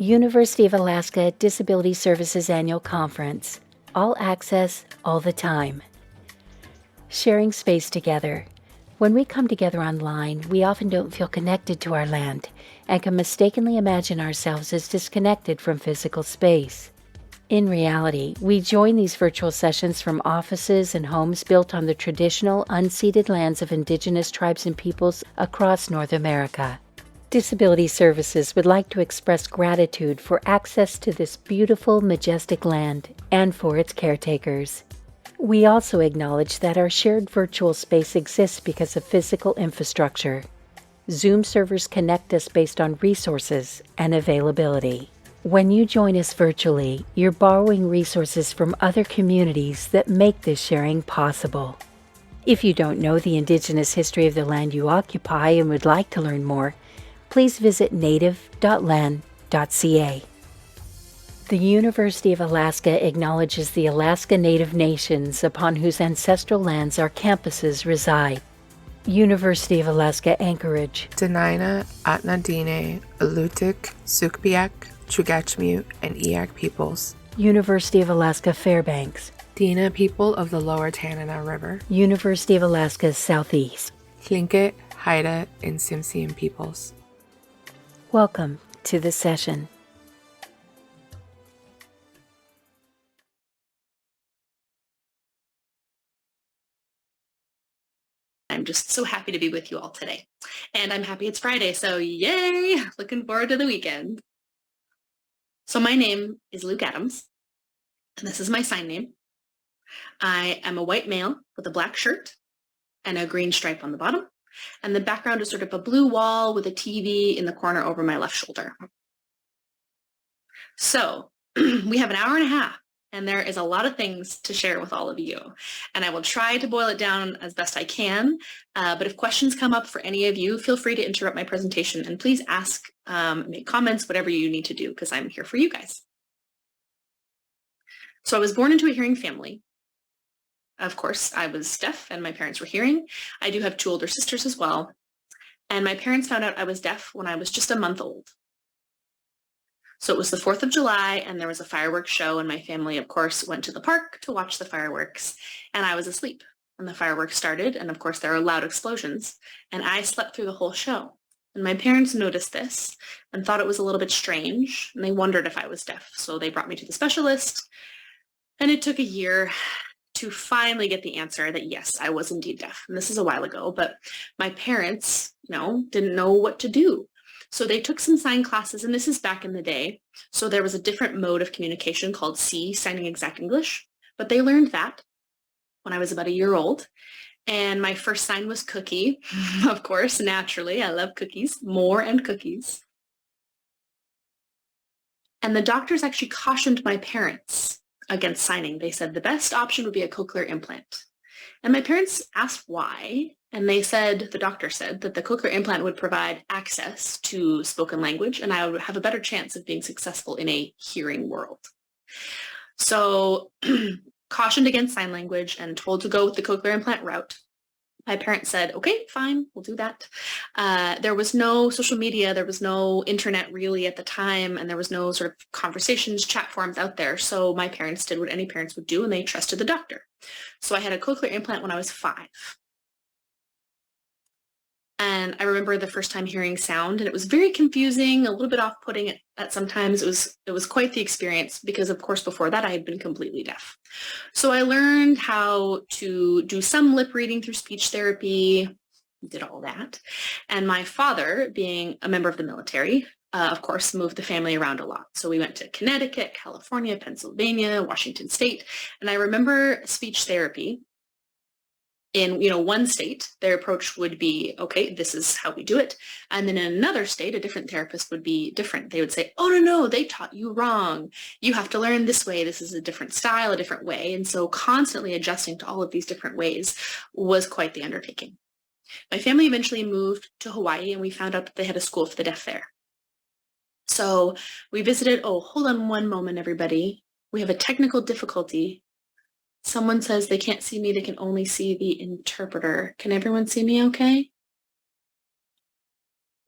University of Alaska Disability Services Annual Conference. All access, all the time. Sharing space together. When we come together online, we often don't feel connected to our land and can mistakenly imagine ourselves as disconnected from physical space. In reality, we join these virtual sessions from offices and homes built on the traditional, unceded lands of Indigenous tribes and peoples across North America. Disability Services would like to express gratitude for access to this beautiful, majestic land and for its caretakers. We also acknowledge that our shared virtual space exists because of physical infrastructure. Zoom servers connect us based on resources and availability. When you join us virtually, you're borrowing resources from other communities that make this sharing possible. If you don't know the Indigenous history of the land you occupy and would like to learn more, please visit native.lan.ca. The University of Alaska acknowledges the Alaska Native Nations upon whose ancestral lands our campuses reside. University of Alaska Anchorage. Dena'ina, Atnadine, Alutiiq, Sugpiaq, Chugachmute, and Eyak peoples. University of Alaska Fairbanks. Dina people of the lower Tanana River. University of Alaska Southeast. Tlingit, Haida, and Tsimshian peoples. Welcome to the session. I'm just so happy to be with you all today. And I'm happy it's Friday, so yay! Looking forward to the weekend. So my name is Luke Adams, and this is my sign name. I am a white male with a black shirt and a green stripe on the bottom. And the background is sort of a blue wall with a TV in the corner over my left shoulder. So we have an hour and a half, and there is a lot of things to share with all of you. And I will try to boil it down as best I can. But if questions come up for any of you, feel free to interrupt my presentation and please ask, make comments, whatever you need to do, because I'm here for you guys. So I was born into a hearing family. Of course, I was deaf and my parents were hearing. I do have two older sisters as well. And my parents found out I was deaf when I was just a month old. So it was the 4th of July and there was a fireworks show and my family, of course, went to the park to watch the fireworks. And I was asleep when the fireworks started. And of course, there were loud explosions. And I slept through the whole show. And my parents noticed this and thought it was a little bit strange. And they wondered if I was deaf. So they brought me to the specialist. And it took a year to finally get the answer that yes, I was indeed deaf. And this is a while ago, but my parents, didn't know what to do. So they took some sign classes, and this is back in the day. So there was a different mode of communication called C, Signing Exact English, but they learned that when I was about a year old. And my first sign was cookie, of course, naturally. I love cookies, more and cookies. And the doctors actually cautioned my parents against signing. They said the best option would be a cochlear implant. And my parents asked why, and the doctor said that the cochlear implant would provide access to spoken language, and I would have a better chance of being successful in a hearing world. So cautioned against sign language and told to go with the cochlear implant route. My parents said, okay, fine, we'll do that. There was no social media, there was no internet really at the time, and there was no sort of conversations, chat forums out there. So my parents did what any parents would do, and they trusted the doctor. So I had a cochlear implant when I was 5. And I remember the first time hearing sound, and it was very confusing, a little bit off-putting at sometimes. It was quite the experience because, of course, before that I had been completely deaf. So I learned how to do some lip reading through speech therapy, did all that. And my father, being a member of the military, of course, moved the family around a lot. So we went to Connecticut, California, Pennsylvania, Washington State. And I remember speech therapy. In one state, their approach would be, okay, this is how we do it. And then in another state, a different therapist would be different. They would say, oh, no, they taught you wrong. You have to learn this way. This is a different style, a different way. And so constantly adjusting to all of these different ways was quite the undertaking. My family eventually moved to Hawaii, and we found out that they had a school for the deaf there. So we visited. Oh, hold on one moment, everybody. We have a technical difficulty. Someone says they can't see me, they can only see the interpreter. Can everyone see me okay?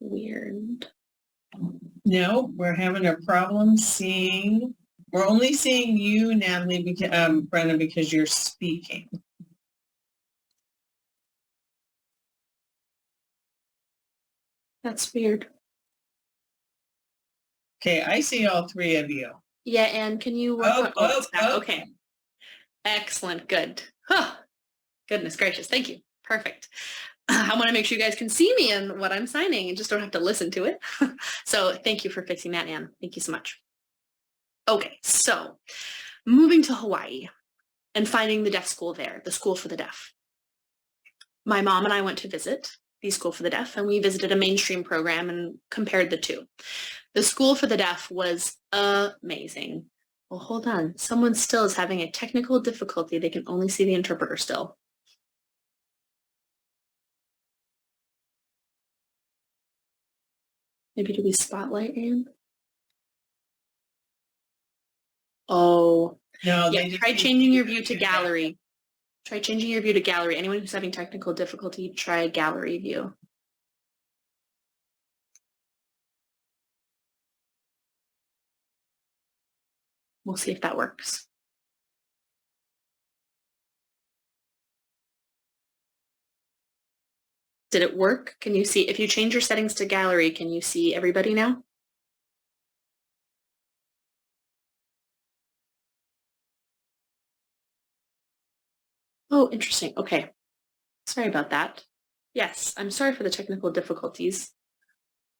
Weird. No, we're having a problem seeing. We're only seeing you, Natalie, Brenda, because you're speaking. That's weird. Okay, I see all three of you. Yeah, and can you work on... it's back. Okay. Excellent. Good. Huh. Goodness gracious. Thank you. Perfect. I want to make sure you guys can see me and what I'm signing and just don't have to listen to it. So thank you for fixing that, Anne. Thank you so much. Okay, so moving to Hawaii and finding the deaf school there, the School for the Deaf. My mom and I went to visit the School for the Deaf, and we visited a mainstream program and compared the two. The School for the Deaf was amazing. Well, hold on. Someone still is having a technical difficulty. They can only see the interpreter still. Maybe do we spotlight, Anne? Oh, No, yeah. Try changing your view to gallery. Try changing your view to gallery. Anyone who's having technical difficulty, try gallery view. We'll see if that works. Did it work? Can you see, if you change your settings to gallery, can you see everybody now? Oh, interesting. Okay. Sorry about that. Yes, I'm sorry for the technical difficulties.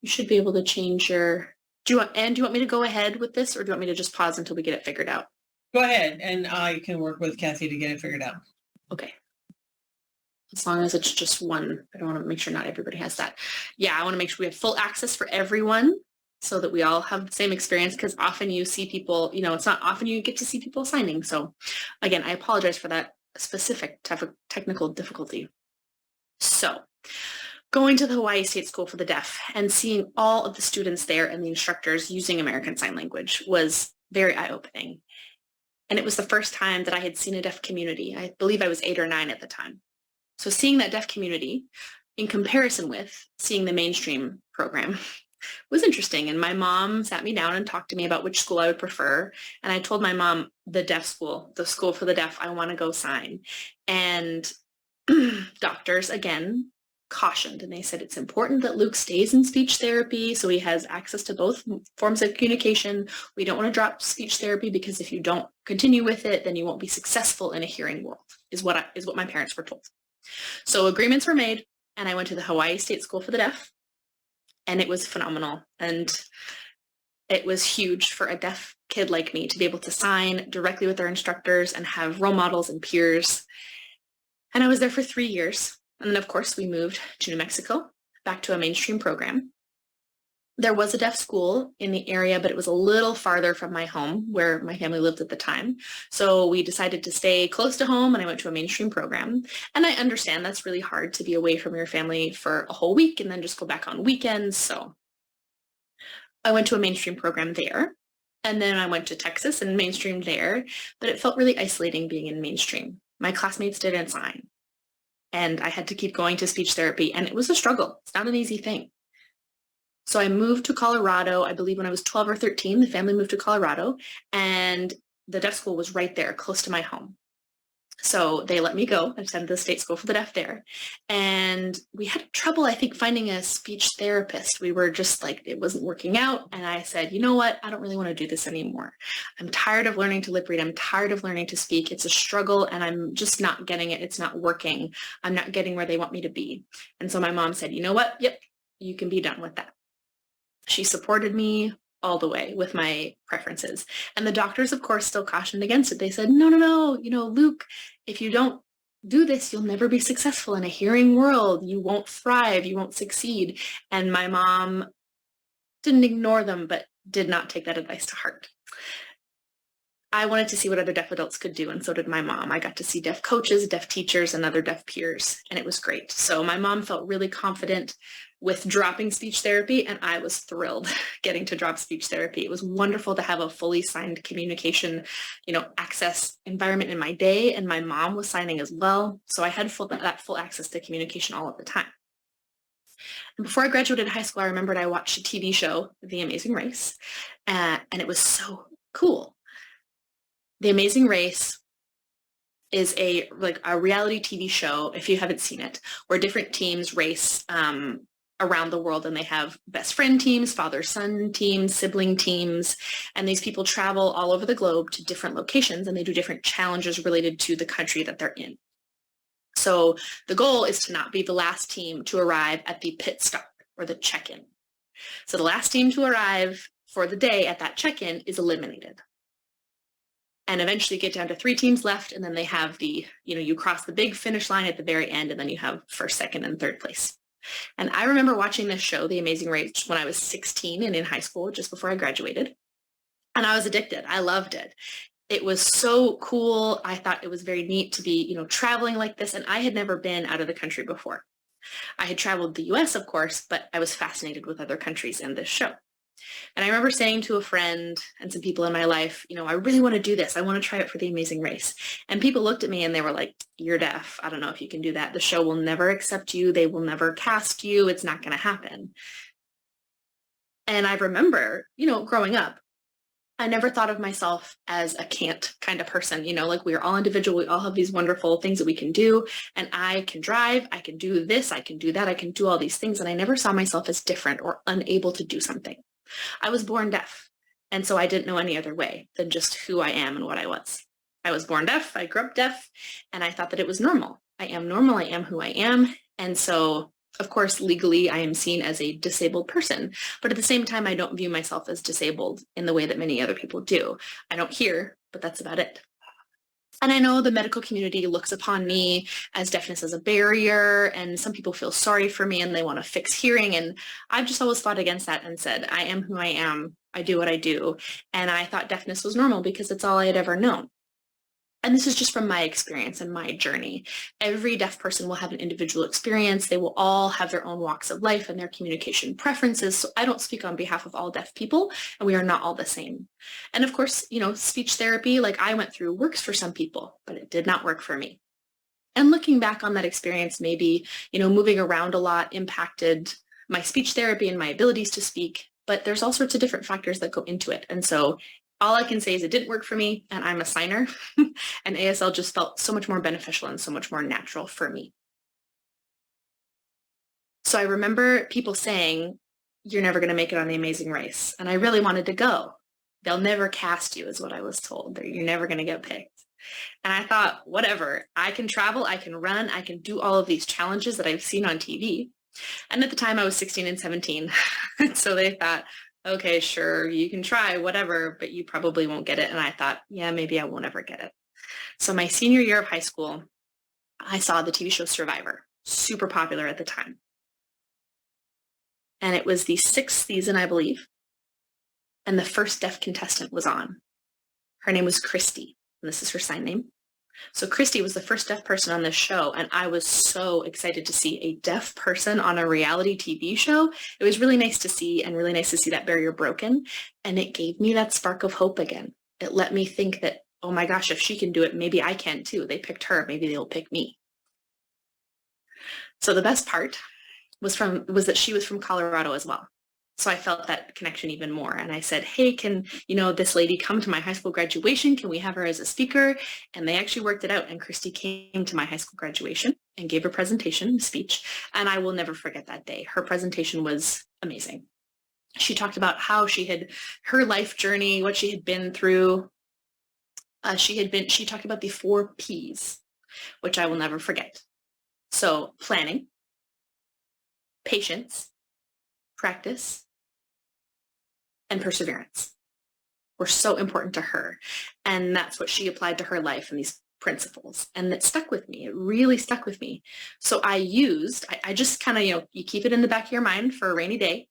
You should be able to change your... do you want me to go ahead with this, or do you want me to just pause until we get it figured out? Go ahead, and I can work with Kathy to get it figured out. Okay. As long as it's just one. I don't want to make sure not everybody has that. Yeah, I want to make sure we have full access for everyone so that we all have the same experience, because often you see people, it's not often you get to see people signing. So again, I apologize for that specific technical difficulty. So going to the Hawaii State School for the Deaf and seeing all of the students there and the instructors using American Sign Language was very eye-opening. And it was the first time that I had seen a deaf community. I believe I was 8 or 9 at the time. So seeing that deaf community in comparison with seeing the mainstream program was interesting. And my mom sat me down and talked to me about which school I would prefer. And I told my mom, the deaf school, the School for the Deaf, I want to go sign. And doctors, again, cautioned, and they said it's important that Luke stays in speech therapy so he has access to both forms of communication. We don't want to drop speech therapy, because if you don't continue with it, then you won't be successful in a hearing world, is what my parents were told. So agreements were made, and I went to the Hawaii State School for the Deaf, and it was phenomenal. And it was huge for a deaf kid like me to be able to sign directly with their instructors and have role models and peers. And I was there for 3 years. And then, of course, we moved to New Mexico, back to a mainstream program. There was a deaf school in the area, but it was a little farther from my home where my family lived at the time. So we decided to stay close to home, and I went to a mainstream program. And I understand that's really hard to be away from your family for a whole week and then just go back on weekends. So I went to a mainstream program there. And then I went to Texas and mainstreamed there, but it felt really isolating being in mainstream. My classmates didn't sign, and I had to keep going to speech therapy, and it was a struggle. It's not an easy thing. So I moved to Colorado, I believe when I was 12 or 13, the family moved to Colorado, and the deaf school was right there, close to my home. So they let me go. I attended the State School for the Deaf there. And we had trouble, I think, finding a speech therapist. We were just like, it wasn't working out. And I said, you know what? I don't really want to do this anymore. I'm tired of learning to lip read. I'm tired of learning to speak. It's a struggle, and I'm just not getting it. It's not working. I'm not getting where they want me to be. And so my mom said, you know what? Yep, you can be done with that. She supported me all the way with my preferences. And the doctors, of course, still cautioned against it. They said, no, Luke, if you don't do this, you'll never be successful in a hearing world. You won't thrive. You won't succeed. And my mom didn't ignore them, but did not take that advice to heart. I wanted to see what other deaf adults could do, and so did my mom. I got to see deaf coaches, deaf teachers, and other deaf peers, and it was great. So my mom felt really confident with dropping speech therapy, and I was thrilled getting to drop speech therapy. It was wonderful to have a fully signed communication, access environment in my day, and my mom was signing as well. So I had that full access to communication all of the time. And before I graduated high school, I remembered I watched a TV show, The Amazing Race, and it was so cool. The Amazing Race is a reality TV show, if you haven't seen it, where different teams race around the world, and they have best friend teams, father-son teams, sibling teams, and these people travel all over the globe to different locations, and they do different challenges related to the country that they're in. So the goal is to not be the last team to arrive at the pit stop or the check-in. So the last team to arrive for the day at that check-in is eliminated. And eventually get down to 3 teams left, and then they have you cross the big finish line at the very end, and then you have first, second, and third place. And I remember watching this show, The Amazing Race, when I was 16 and in high school, just before I graduated. And I was addicted. I loved it. It was so cool. I thought it was very neat to be, traveling like this. And I had never been out of the country before. I had traveled the US, of course, but I was fascinated with other countries and this show. And I remember saying to a friend and some people in my life, I really want to do this. I want to try it for The Amazing Race. And people looked at me and they were like, you're deaf. I don't know if you can do that. The show will never accept you. They will never cast you. It's not going to happen. And I remember, growing up, I never thought of myself as a can't kind of person, we are all individual. We all have these wonderful things that we can do. And I can drive, I can do this, I can do that, I can do all these things. And I never saw myself as different or unable to do something. I was born deaf. And so I didn't know any other way than just who I am and what I was. I was born deaf, I grew up deaf, and I thought that it was normal. I am normal, I am who I am. And so, of course, legally, I am seen as a disabled person, but at the same time, I don't view myself as disabled in the way that many other people do. I don't hear, but that's about it. And I know the medical community looks upon me as deafness as a barrier, and some people feel sorry for me and they want to fix hearing. And I've just always fought against that and said, I am who I am. I do what I do. And I thought deafness was normal because it's all I had ever known. And this is just from my experience and my journey. Every deaf person will have an individual experience. They will all have their own walks of life and their communication preferences. So I don't speak on behalf of all deaf people, and we are not all the same. And of course, speech therapy, like I went through, works for some people, but it did not work for me. And looking back on that experience, maybe, moving around a lot impacted my speech therapy and my abilities to speak, but there's all sorts of different factors that go into it. And so all I can say is it didn't work for me, and I'm a signer, and ASL just felt so much more beneficial and so much more natural for me. So I remember people saying, you're never going to make it on The Amazing Race. And I really wanted to go. They'll never cast you, is what I was told. You're never going to get picked. And I thought, whatever, I can travel, I can run, I can do all of these challenges that I've seen on TV. And at the time I was 16 and 17. So they thought, okay, sure, you can try, whatever, but you probably won't get it. And I thought, yeah, maybe I won't ever get it. So my senior year of high school, I saw the TV show Survivor, super popular at the time. And it was the 6th season, I believe. And the first deaf contestant was on. Her name was Christy, and this is her sign name. So Christy was the first deaf person on this show, and I was so excited to see a deaf person on a reality TV show. It was really nice to see, and really nice to see that barrier broken, and it gave me that spark of hope again. It let me think that, oh my gosh, if she can do it, maybe I can too. They picked her, maybe they'll pick me. So the best part was that she was from Colorado as well. So I felt that connection even more. And I said, hey, can, this lady come to my high school graduation? Can we have her as a speaker? And they actually worked it out. And Christy came to my high school graduation and gave a presentation, speech. And I will never forget that day. Her presentation was amazing. She talked about how her life journey, what she had been through. She talked about the 4 Ps, which I will never forget. So planning, patience, practice, and perseverance were so important to her. And that's what she applied to her life and these principles. And it stuck with me. It really stuck with me. So I just kind of, you keep it in the back of your mind for a rainy day.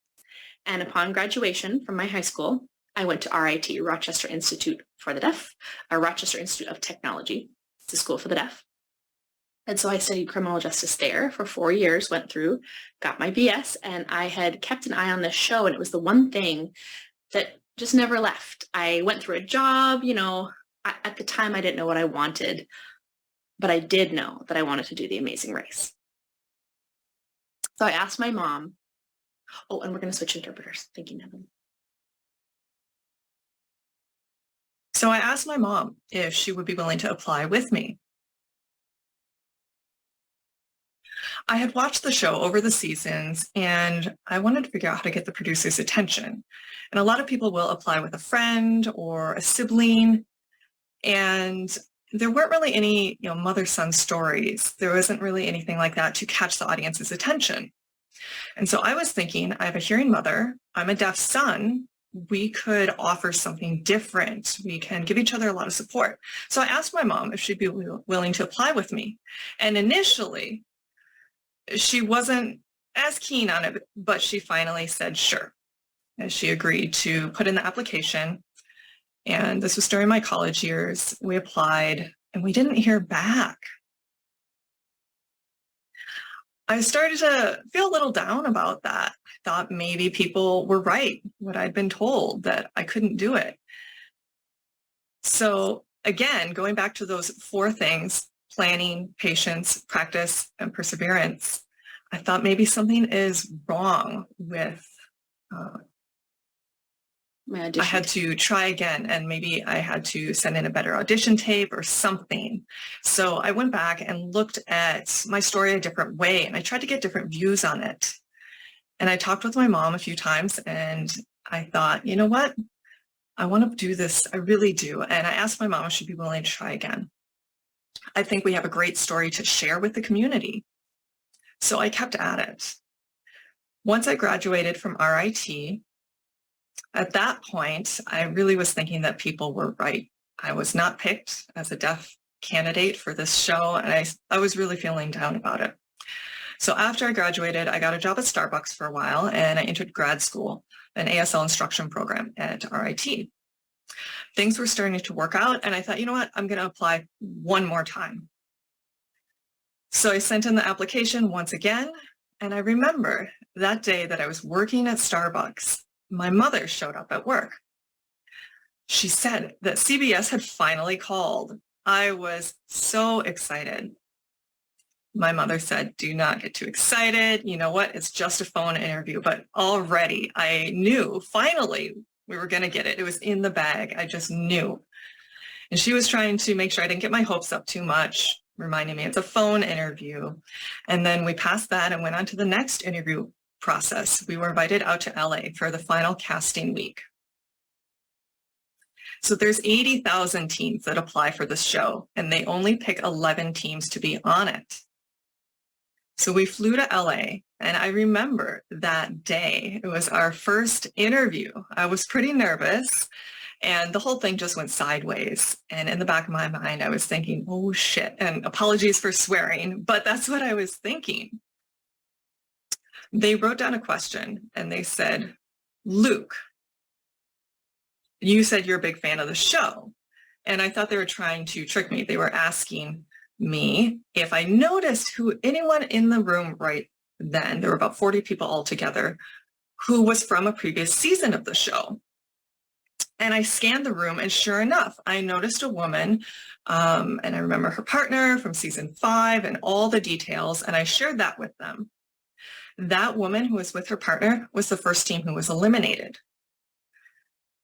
And upon graduation from my high school, I went to RIT, Rochester Institute for the Deaf, or Rochester Institute of Technology. It's a school for the deaf. And so I studied criminal justice there for 4 years, went through, got my BS, and I had kept an eye on this show, and it was the one thing that just never left. I went through a job, at the time I didn't know what I wanted, but I did know that I wanted to do The Amazing Race. So I asked my mom. Oh, and we're going to switch interpreters. Thank you, Nevin. So I asked my mom if she would be willing to apply with me. I had watched the show over the seasons and I wanted to figure out how to get the producer's attention. And a lot of people will apply with a friend or a sibling. And there weren't really any, mother-son stories. There wasn't really anything like that to catch the audience's attention. And so I was thinking, I have a hearing mother, I'm a deaf son, we could offer something different. We can give each other a lot of support. So I asked my mom if she'd be willing to apply with me. And initially, she wasn't as keen on it, but she finally said sure. And she agreed to put in the application. And this was during my college years. We applied and we didn't hear back. I started to feel a little down about that. I thought maybe people were right, what I'd been told, that I couldn't do it. So again, going back to those 4 things, planning, patience, practice, and perseverance, I thought maybe something is wrong with My audition. I had to try again, and maybe I had to send in a better audition tape or something. So I went back and looked at my story a different way, and I tried to get different views on it. And I talked with my mom a few times, and I thought, you know what? I want to do this. I really do. And I asked my mom if she'd be willing to try again. I think we have a great story to share with the community. So I kept at it. Once I graduated from RIT, at that point, I really was thinking that people were right. I was not picked as a deaf candidate for this show, and I was really feeling down about it. So after I graduated, I got a job at Starbucks for a while, and I entered grad school, an ASL instruction program at RIT. Things were starting to work out, and I thought, you know what, I'm going to apply one more time. So I sent in the application once again, and I remember that day that I was working at Starbucks, my mother showed up at work. She said that CBS had finally called. I was so excited. My mother said, do not get too excited. You know what? It's just a phone interview. But already I knew finally we were going to get it. It was in the bag. I just knew. And she was trying to make sure I didn't get my hopes up too much, reminding me it's a phone interview. And then we passed that and went on to the next interview process. We were invited out to LA for the final casting week. So there's 80,000 teams that apply for this show, and they only pick 11 teams to be on it. So we flew to LA, and I remember that day, it was our first interview. I was pretty nervous, and the whole thing just went sideways. And in the back of my mind, I was thinking, oh shit, and apologies for swearing, but that's what I was thinking. They wrote down a question, and they said, Luke, you said you're a big fan of the show. And I thought they were trying to trick me. They were asking me if I noticed anyone in the room right then, there were about 40 people altogether, who was from a previous season of the show. And I scanned the room, and sure enough, I noticed a woman, and I remember her partner from season 5 and all the details, and I shared that with them. That woman who was with her partner was the first team who was eliminated.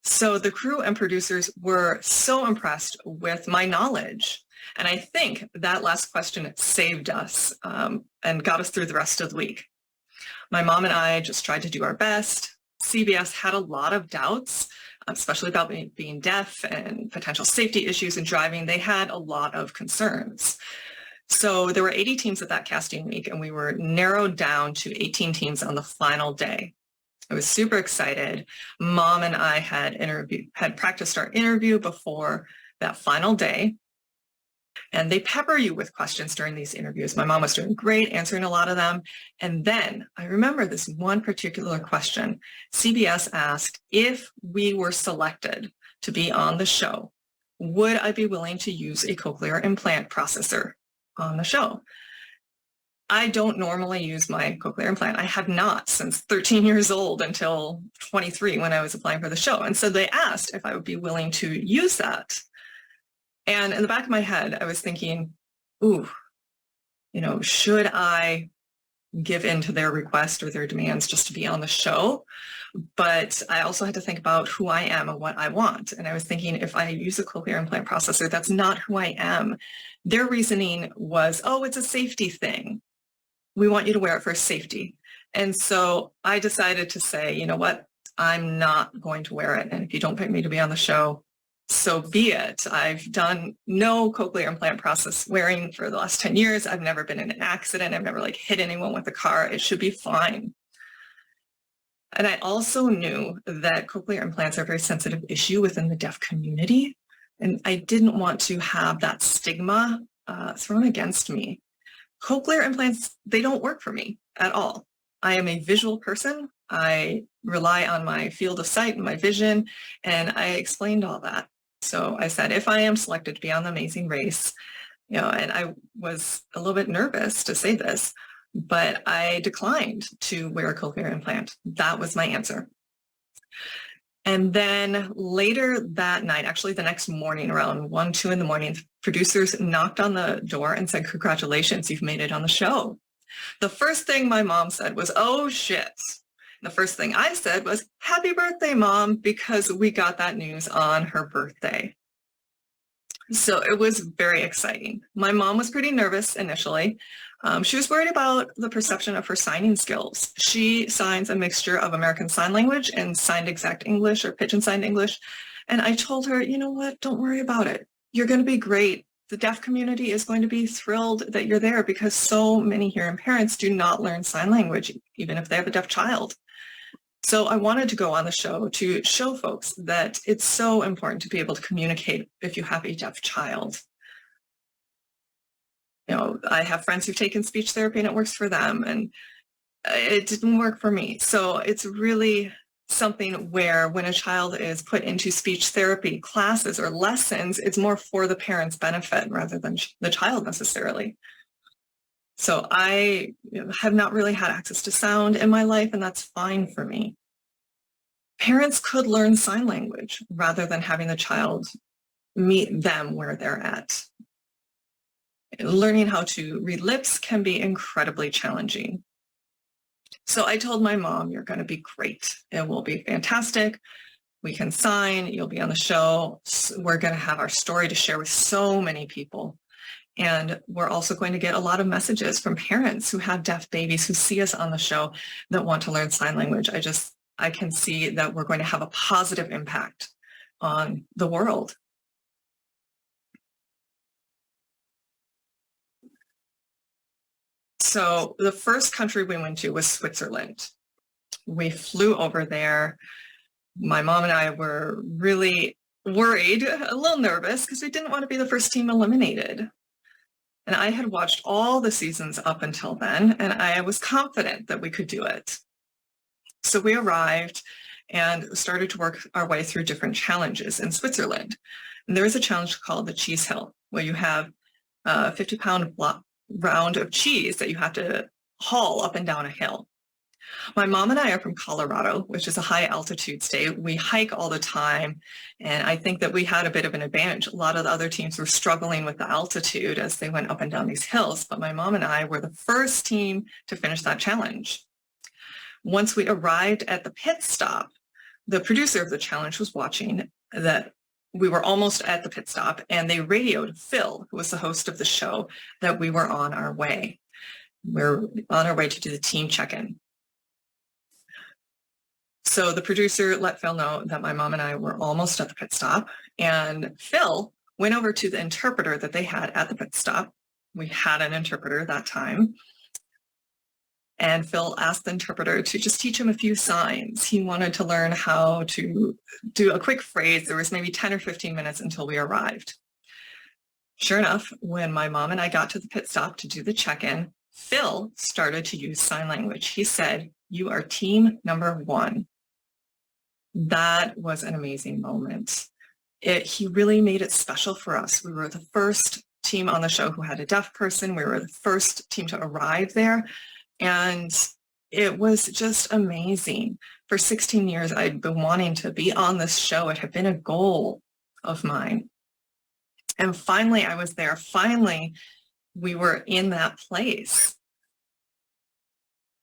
So the crew and producers were so impressed with my knowledge. And I think that last question saved us and got us through the rest of the week. My mom and I just tried to do our best. CBS had a lot of doubts, especially about me being deaf and potential safety issues in driving. They had a lot of concerns. So there were 80 teams at that casting week, and we were narrowed down to 18 teams on the final day. I was super excited. Mom and I had practiced our interview before that final day. And they pepper you with questions during these interviews. My mom was doing great, answering a lot of them. And then I remember this one particular question. CBS asked if we were selected to be on the show, would I be willing to use a cochlear implant processor on the show? I don't normally use my cochlear implant. I have not since 13 years old until 23 when I was applying for the show. And so they asked if I would be willing to use that. And in the back of my head, I was thinking, ooh, should I give in to their request or their demands just to be on the show. But I also had to think about who I am and what I want. And I was thinking, if I use a cochlear implant processor, that's not who I am. Their reasoning was, oh, it's a safety thing. We want you to wear it for safety. And so I decided to say, you know what, I'm not going to wear it. And if you don't pick me to be on the show, so be it. I've done no cochlear implant process wearing for the last 10 years. I've never been in an accident. I've never hit anyone with a car. It should be fine. And I also knew that cochlear implants are a very sensitive issue within the deaf community. And I didn't want to have that stigma thrown against me. Cochlear implants, they don't work for me at all. I am a visual person. I rely on my field of sight and my vision, and I explained all that. So I said, if I am selected to be on The Amazing Race, and I was a little bit nervous to say this, but I declined to wear a cochlear implant. That was my answer. And then later that night, actually the next morning around 1, 2 in the morning, producers knocked on the door and said, congratulations, you've made it on the show. The first thing my mom said was, oh shit. The first thing I said was, happy birthday, Mom, because we got that news on her birthday. So it was very exciting. My mom was pretty nervous initially. She was worried about the perception of her signing skills. She signs a mixture of American Sign Language and Signed Exact English or Pigeon Signed English. And I told her, you know what, don't worry about it. You're going to be great. The deaf community is going to be thrilled that you're there because so many hearing parents do not learn sign language, even if they have a deaf child. So I wanted to go on the show to show folks that it's so important to be able to communicate if you have a deaf child. I have friends who've taken speech therapy and it works for them, and it didn't work for me. So it's really something where when a child is put into speech therapy classes or lessons, it's more for the parent's benefit rather than the child necessarily. So I have not really had access to sound in my life, and that's fine for me. Parents could learn sign language rather than having the child meet them where they're at. Learning how to read lips can be incredibly challenging. So I told my mom, you're going to be great. It will be fantastic. We can sign. You'll be on the show. We're going to have our story to share with so many people. And we're also going to get a lot of messages from parents who have deaf babies who see us on the show that want to learn sign language. I can see that we're going to have a positive impact on the world. So the first country we went to was Switzerland. We flew over there. My mom and I were really worried, a little nervous, because we didn't want to be the first team eliminated. And I had watched all the seasons up until then, and I was confident that we could do it. So we arrived and started to work our way through different challenges in Switzerland. And there is a challenge called the cheese hill, where you have a 50-pound round of cheese that you have to haul up and down a hill. My mom and I are from Colorado, which is a high altitude state. We hike all the time, and I think that we had a bit of an advantage. A lot of the other teams were struggling with the altitude as they went up and down these hills, but my mom and I were the first team to finish that challenge. Once we arrived at the pit stop, the producer of the challenge was watching that we were almost at the pit stop, and they radioed Phil, who was the host of the show, that we were on our way. We're on our way to do the team check-in. So the producer let Phil know that my mom and I were almost at the pit stop, and Phil went over to the interpreter that they had at the pit stop. We had an interpreter that time. And Phil asked the interpreter to just teach him a few signs. He wanted to learn how to do a quick phrase. There was maybe 10 or 15 minutes until we arrived. Sure enough, when my mom and I got to the pit stop to do the check-in, Phil started to use sign language. He said, "You are team number 1." That was an amazing moment. He really made it special for us. We were the first team on the show who had a deaf person. We were the first team to arrive there. And it was just amazing. For 16 years, I'd been wanting to be on this show. It had been a goal of mine. And finally, I was there. Finally, we were in that place.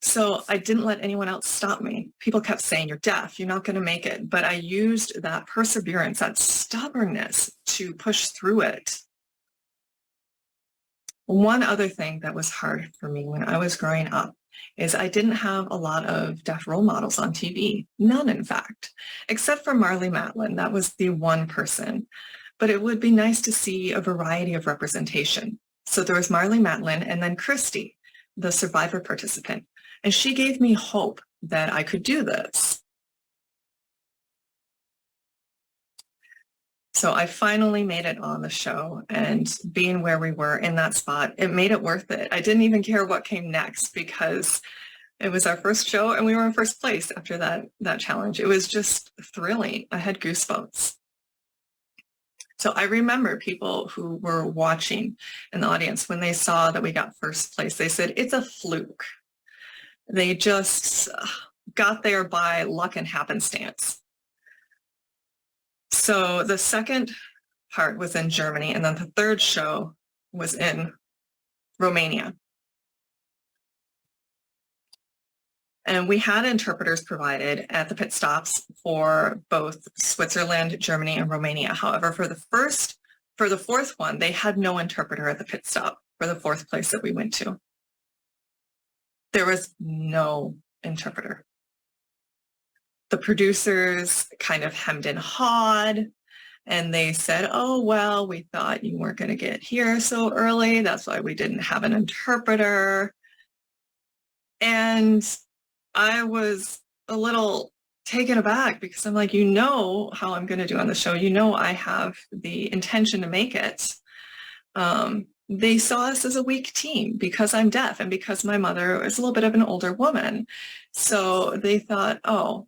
So I didn't let anyone else stop me. People kept saying, you're deaf, you're not going to make it. But I used that perseverance, that stubbornness to push through it. One other thing that was hard for me when I was growing up is I didn't have a lot of deaf role models on TV. None, in fact, except for Marlee Matlin. That was the one person. But it would be nice to see a variety of representation. So there was Marlee Matlin and then Christy, the survivor participant. And she gave me hope that I could do this. So I finally made it on the show, and being where we were in that spot, it made it worth it. I didn't even care what came next because it was our first show and we were in first place after that challenge. It was just thrilling. I had goosebumps. So I remember people who were watching in the audience when they saw that we got first place, they said, it's a fluke. They just got there by luck and happenstance. So the second part was in Germany, and then the third show was in Romania. And we had interpreters provided at the pit stops for both Switzerland, Germany, and Romania. However, for the fourth one, they had no interpreter at the pit stop for the fourth place that we went to. There was no interpreter. The producers kind of hemmed and hawed, and they said, oh, well, we thought you weren't going to get here so early. That's why we didn't have an interpreter. And I was a little taken aback because I'm like, you know how I'm going to do on the show. You know I have the intention to make it. They saw us as a weak team because I'm deaf and because my mother is a little bit of an older woman. So they thought, oh,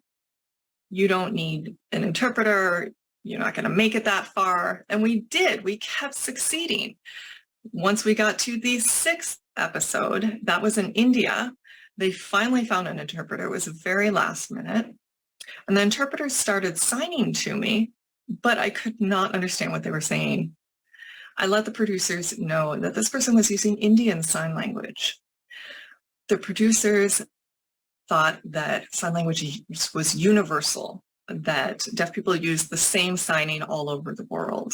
you don't need an interpreter. You're not going to make it that far. And we did. We kept succeeding. Once we got to the 6th episode, that was in India, they finally found an interpreter. It was very last minute. And the interpreters started signing to me, but I could not understand what they were saying. I let the producers know that this person was using Indian Sign Language. The producers thought that sign language was universal, that deaf people use the same signing all over the world.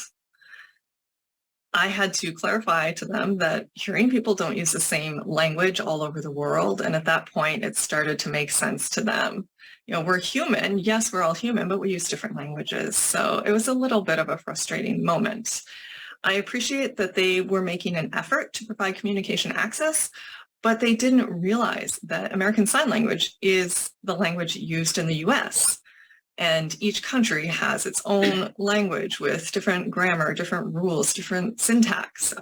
I had to clarify to them that hearing people don't use the same language all over the world. And at that point, it started to make sense to them. You know, we're human. Yes, we're all human, but we use different languages. So it was a little bit of a frustrating moment. I appreciate that they were making an effort to provide communication access, but they didn't realize that American Sign Language is the language used in the US. And each country has its own language with different grammar, different rules, different syntax.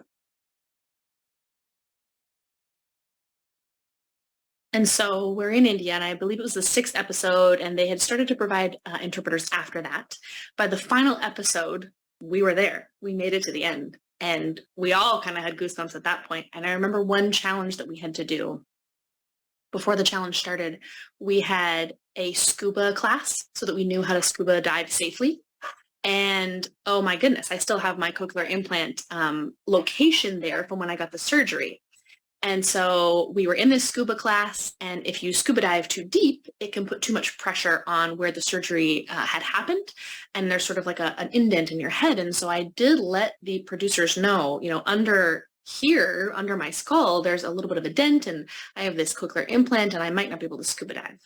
And so we're in India, and I believe it was the 6th episode, and they had started to provide interpreters after that. By the final episode, we were there. We made it to the end. And we all kind of had goosebumps at that point. And I remember one challenge that we had to do before the challenge started. We had a scuba class so that we knew how to scuba dive safely. And oh my goodness, I still have my cochlear implant location there from when I got the surgery. And so we were in this scuba class, and if you scuba dive too deep, it can put too much pressure on where the surgery had happened, and there's sort of like an indent in your head. And so I did let the producers know, you know, under here, under my skull, there's a little bit of a dent, and I have this cochlear implant, and I might not be able to scuba dive.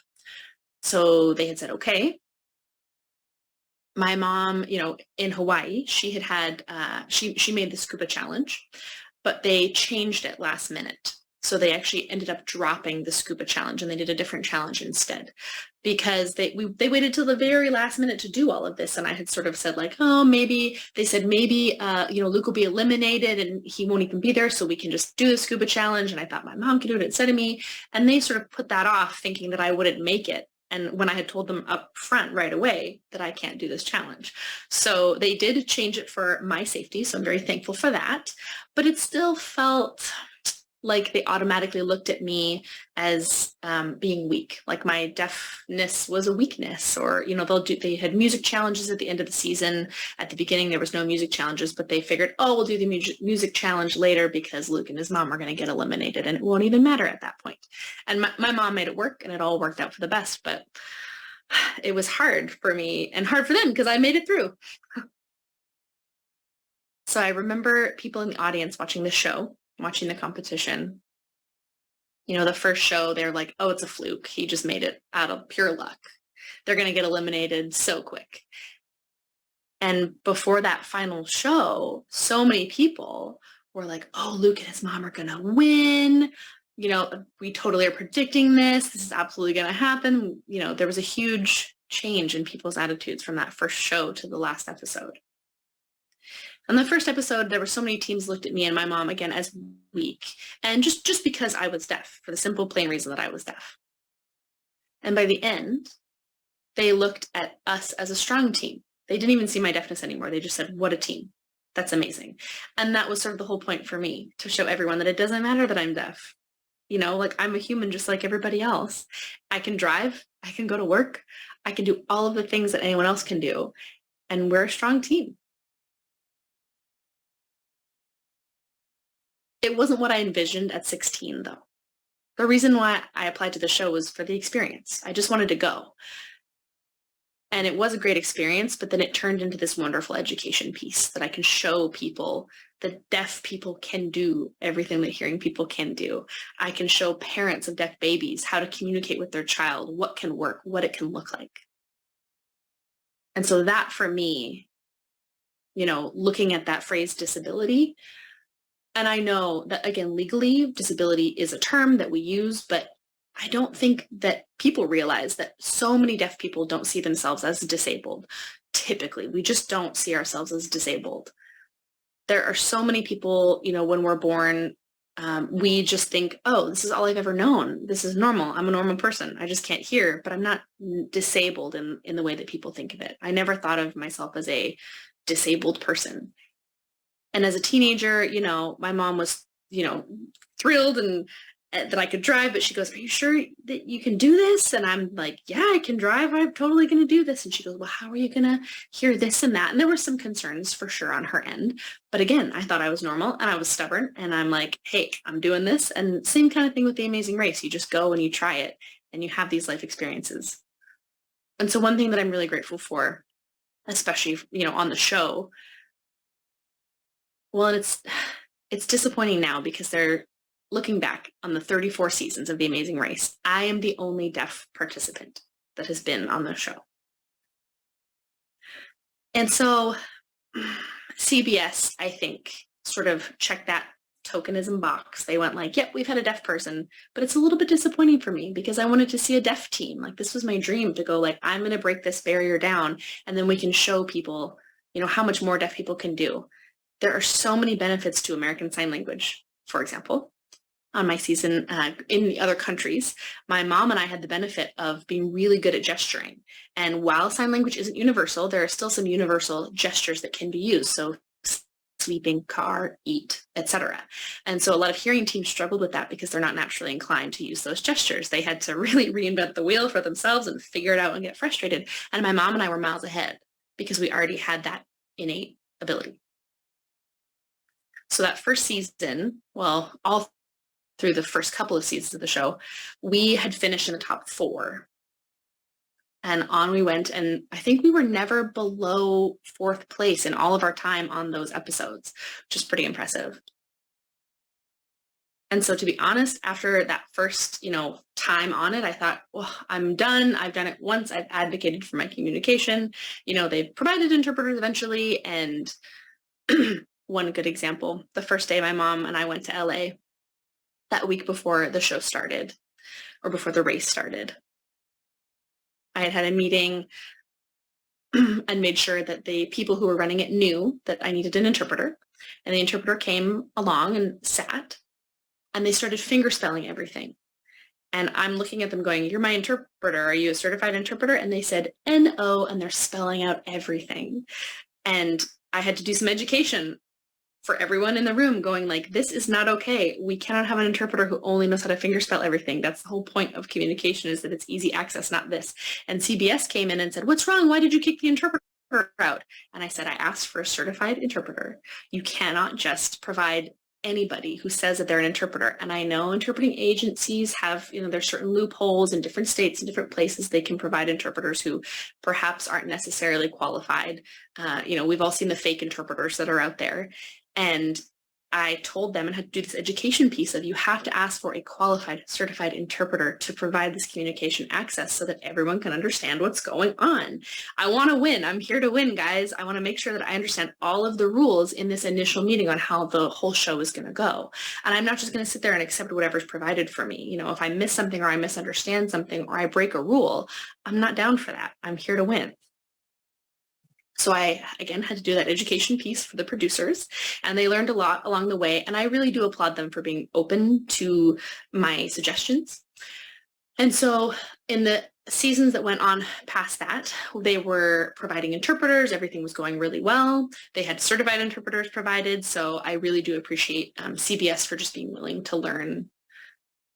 So they had said, okay. My mom, you know, in Hawaii, she had she made the scuba challenge, but they changed it last minute. So they actually ended up dropping the scuba challenge, and they did a different challenge instead, because they waited till the very last minute to do all of this. And I had sort of said like, oh, maybe they said, maybe, you know, Luke will be eliminated and he won't even be there. So we can just do the scuba challenge. And I thought my mom could do it instead of me. And they sort of put that off, thinking that I wouldn't make it. And when I had told them up front right away that I can't do this challenge. So they did change it for my safety. So I'm very thankful for that. But it still felt like they automatically looked at me as being weak, like my deafness was a weakness, or, you know, they had music challenges at the end of the season. At the beginning, there was no music challenges, but they figured, oh, we'll do the music challenge later because Luke and his mom are going to get eliminated and it won't even matter at that point. And my mom made it work and it all worked out for the best, but it was hard for me and hard for them because I made it through. So I remember people in the audience watching the show, watching the competition. You know, the first show, they're like, oh, it's a fluke. He just made it out of pure luck. They're going to get eliminated so quick. And before that final show, so many people were like, oh, Luke and his mom are going to win. You know, we totally are predicting this. This is absolutely going to happen. You know, there was a huge change in people's attitudes from that first show to the last episode. On the first episode, there were so many teams looked at me and my mom again as weak, and just because I was deaf, for the simple, plain reason that I was deaf. And by the end, they looked at us as a strong team. They didn't even see my deafness anymore. They just said, what a team. That's amazing. And that was sort of the whole point for me, to show everyone that it doesn't matter that I'm deaf. You know, like I'm a human just like everybody else. I can drive, I can go to work, I can do all of the things that anyone else can do. And we're a strong team. It wasn't what I envisioned at 16, though. The reason why I applied to the show was for the experience. I just wanted to go. And it was a great experience, but then it turned into this wonderful education piece that I can show people that deaf people can do everything that hearing people can do. I can show parents of deaf babies how to communicate with their child, what can work, what it can look like. And so that for me, you know, looking at that phrase disability, and I know that, again, legally, disability is a term that we use, but I don't think that people realize that so many deaf people don't see themselves as disabled. Typically, we just don't see ourselves as disabled. There are so many people, you know, when we're born, we just think, oh, this is all I've ever known. This is normal. I'm a normal person. I just can't hear, but I'm not disabled in the way that people think of it. I never thought of myself as a disabled person. And as a teenager, you know, my mom was, you know, thrilled and that I could drive, but she goes, are you sure that you can do this? And I'm like, yeah, I can drive. I'm totally going to do this. And she goes, well, how are you going to hear this and that? And there were some concerns for sure on her end. But again, I thought I was normal and I was stubborn and I'm like, hey, I'm doing this. And same kind of thing with The Amazing Race. You just go and you try it and you have these life experiences. And so one thing that I'm really grateful for, especially, you know, on the show, well, and it's disappointing now because they're looking back on the 34 seasons of The Amazing Race. I am the only deaf participant that has been on the show. And so CBS, I think, sort of checked that tokenism box. They went like, yep, we've had a deaf person, but it's a little bit disappointing for me because I wanted to see a deaf team. Like this was my dream to go like, I'm going to break this barrier down and then we can show people, you know, how much more deaf people can do. There are so many benefits to American Sign Language. For example, on my season in the other countries, my mom and I had the benefit of being really good at gesturing. And while sign language isn't universal, there are still some universal gestures that can be used. So sleeping, car, eat, etc. And so a lot of hearing teams struggled with that because they're not naturally inclined to use those gestures. They had to really reinvent the wheel for themselves and figure it out and get frustrated. And my mom and I were miles ahead because we already had that innate ability. So that first season, well, all through the first couple of seasons of the show, we had finished in the top 4. And on we went, and I think we were never below 4th place in all of our time on those episodes, which is pretty impressive. And so to be honest, after that first, you know, time on it, I thought, well, I'm done. I've done it once. I've advocated for my communication. You know, they've provided interpreters eventually. And one good example, the first day my mom and I went to LA, that week before the show started, or before the race started, I had had a meeting and made sure that the people who were running it knew that I needed an interpreter. And the interpreter came along and sat, and they started finger spelling everything. And I'm looking at them going, you're my interpreter. Are you a certified interpreter? And they said, N-O, and they're spelling out everything. And I had to do some education for everyone in the room going like, this is not okay. We cannot have an interpreter who only knows how to fingerspell everything. That's the whole point of communication, is that it's easy access, not this. And CBS came in and said, what's wrong? Why did you kick the interpreter out? And I said, I asked for a certified interpreter. You cannot just provide anybody who says that they're an interpreter. And I know interpreting agencies have, there's certain loopholes in different states and different places. They can provide interpreters who perhaps aren't necessarily qualified. We've all seen the fake interpreters that are out there. And I told them and had to do this education piece of, you have to ask for a qualified, certified interpreter to provide this communication access so that everyone can understand what's going on. I want to win. I'm here to win, guys. I want to make sure that I understand all of the rules in this initial meeting on how the whole show is going to go. And I'm not just going to sit there and accept whatever's provided for me. If I miss something or I misunderstand something or I break a rule, I'm not down for that. I'm here to win. So I, again, had to do that education piece for the producers, and they learned a lot along the way. And I really do applaud them for being open to my suggestions. And so in the seasons that went on past that, they were providing interpreters. Everything was going really well. They had certified interpreters provided. So I really do appreciate CBS for just being willing to learn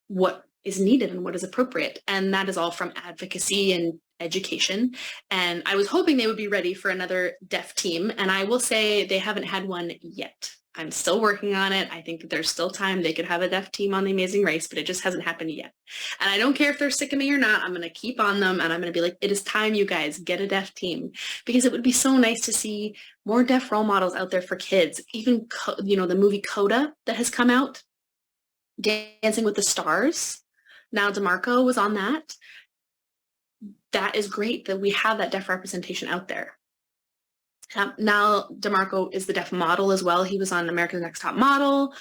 what is needed and what is appropriate. And that is all from advocacy and education. And I was hoping they would be ready for another deaf team. And I will say they haven't had one yet. I'm still working on it. I think that there's still time they could have a deaf team on The Amazing Race, but it just hasn't happened yet. And I don't care if they're sick of me or not. I'm going to keep on them, and I'm going to be like, it is time, you guys, get a deaf team, because it would be so nice to see more deaf role models out there for kids. Even, the movie Coda that has come out, Dancing with the Stars. Nao DeMarco was on that. That is great that we have that deaf representation out there. Nao DeMarco is the deaf model as well. He was on America's Next Top Model.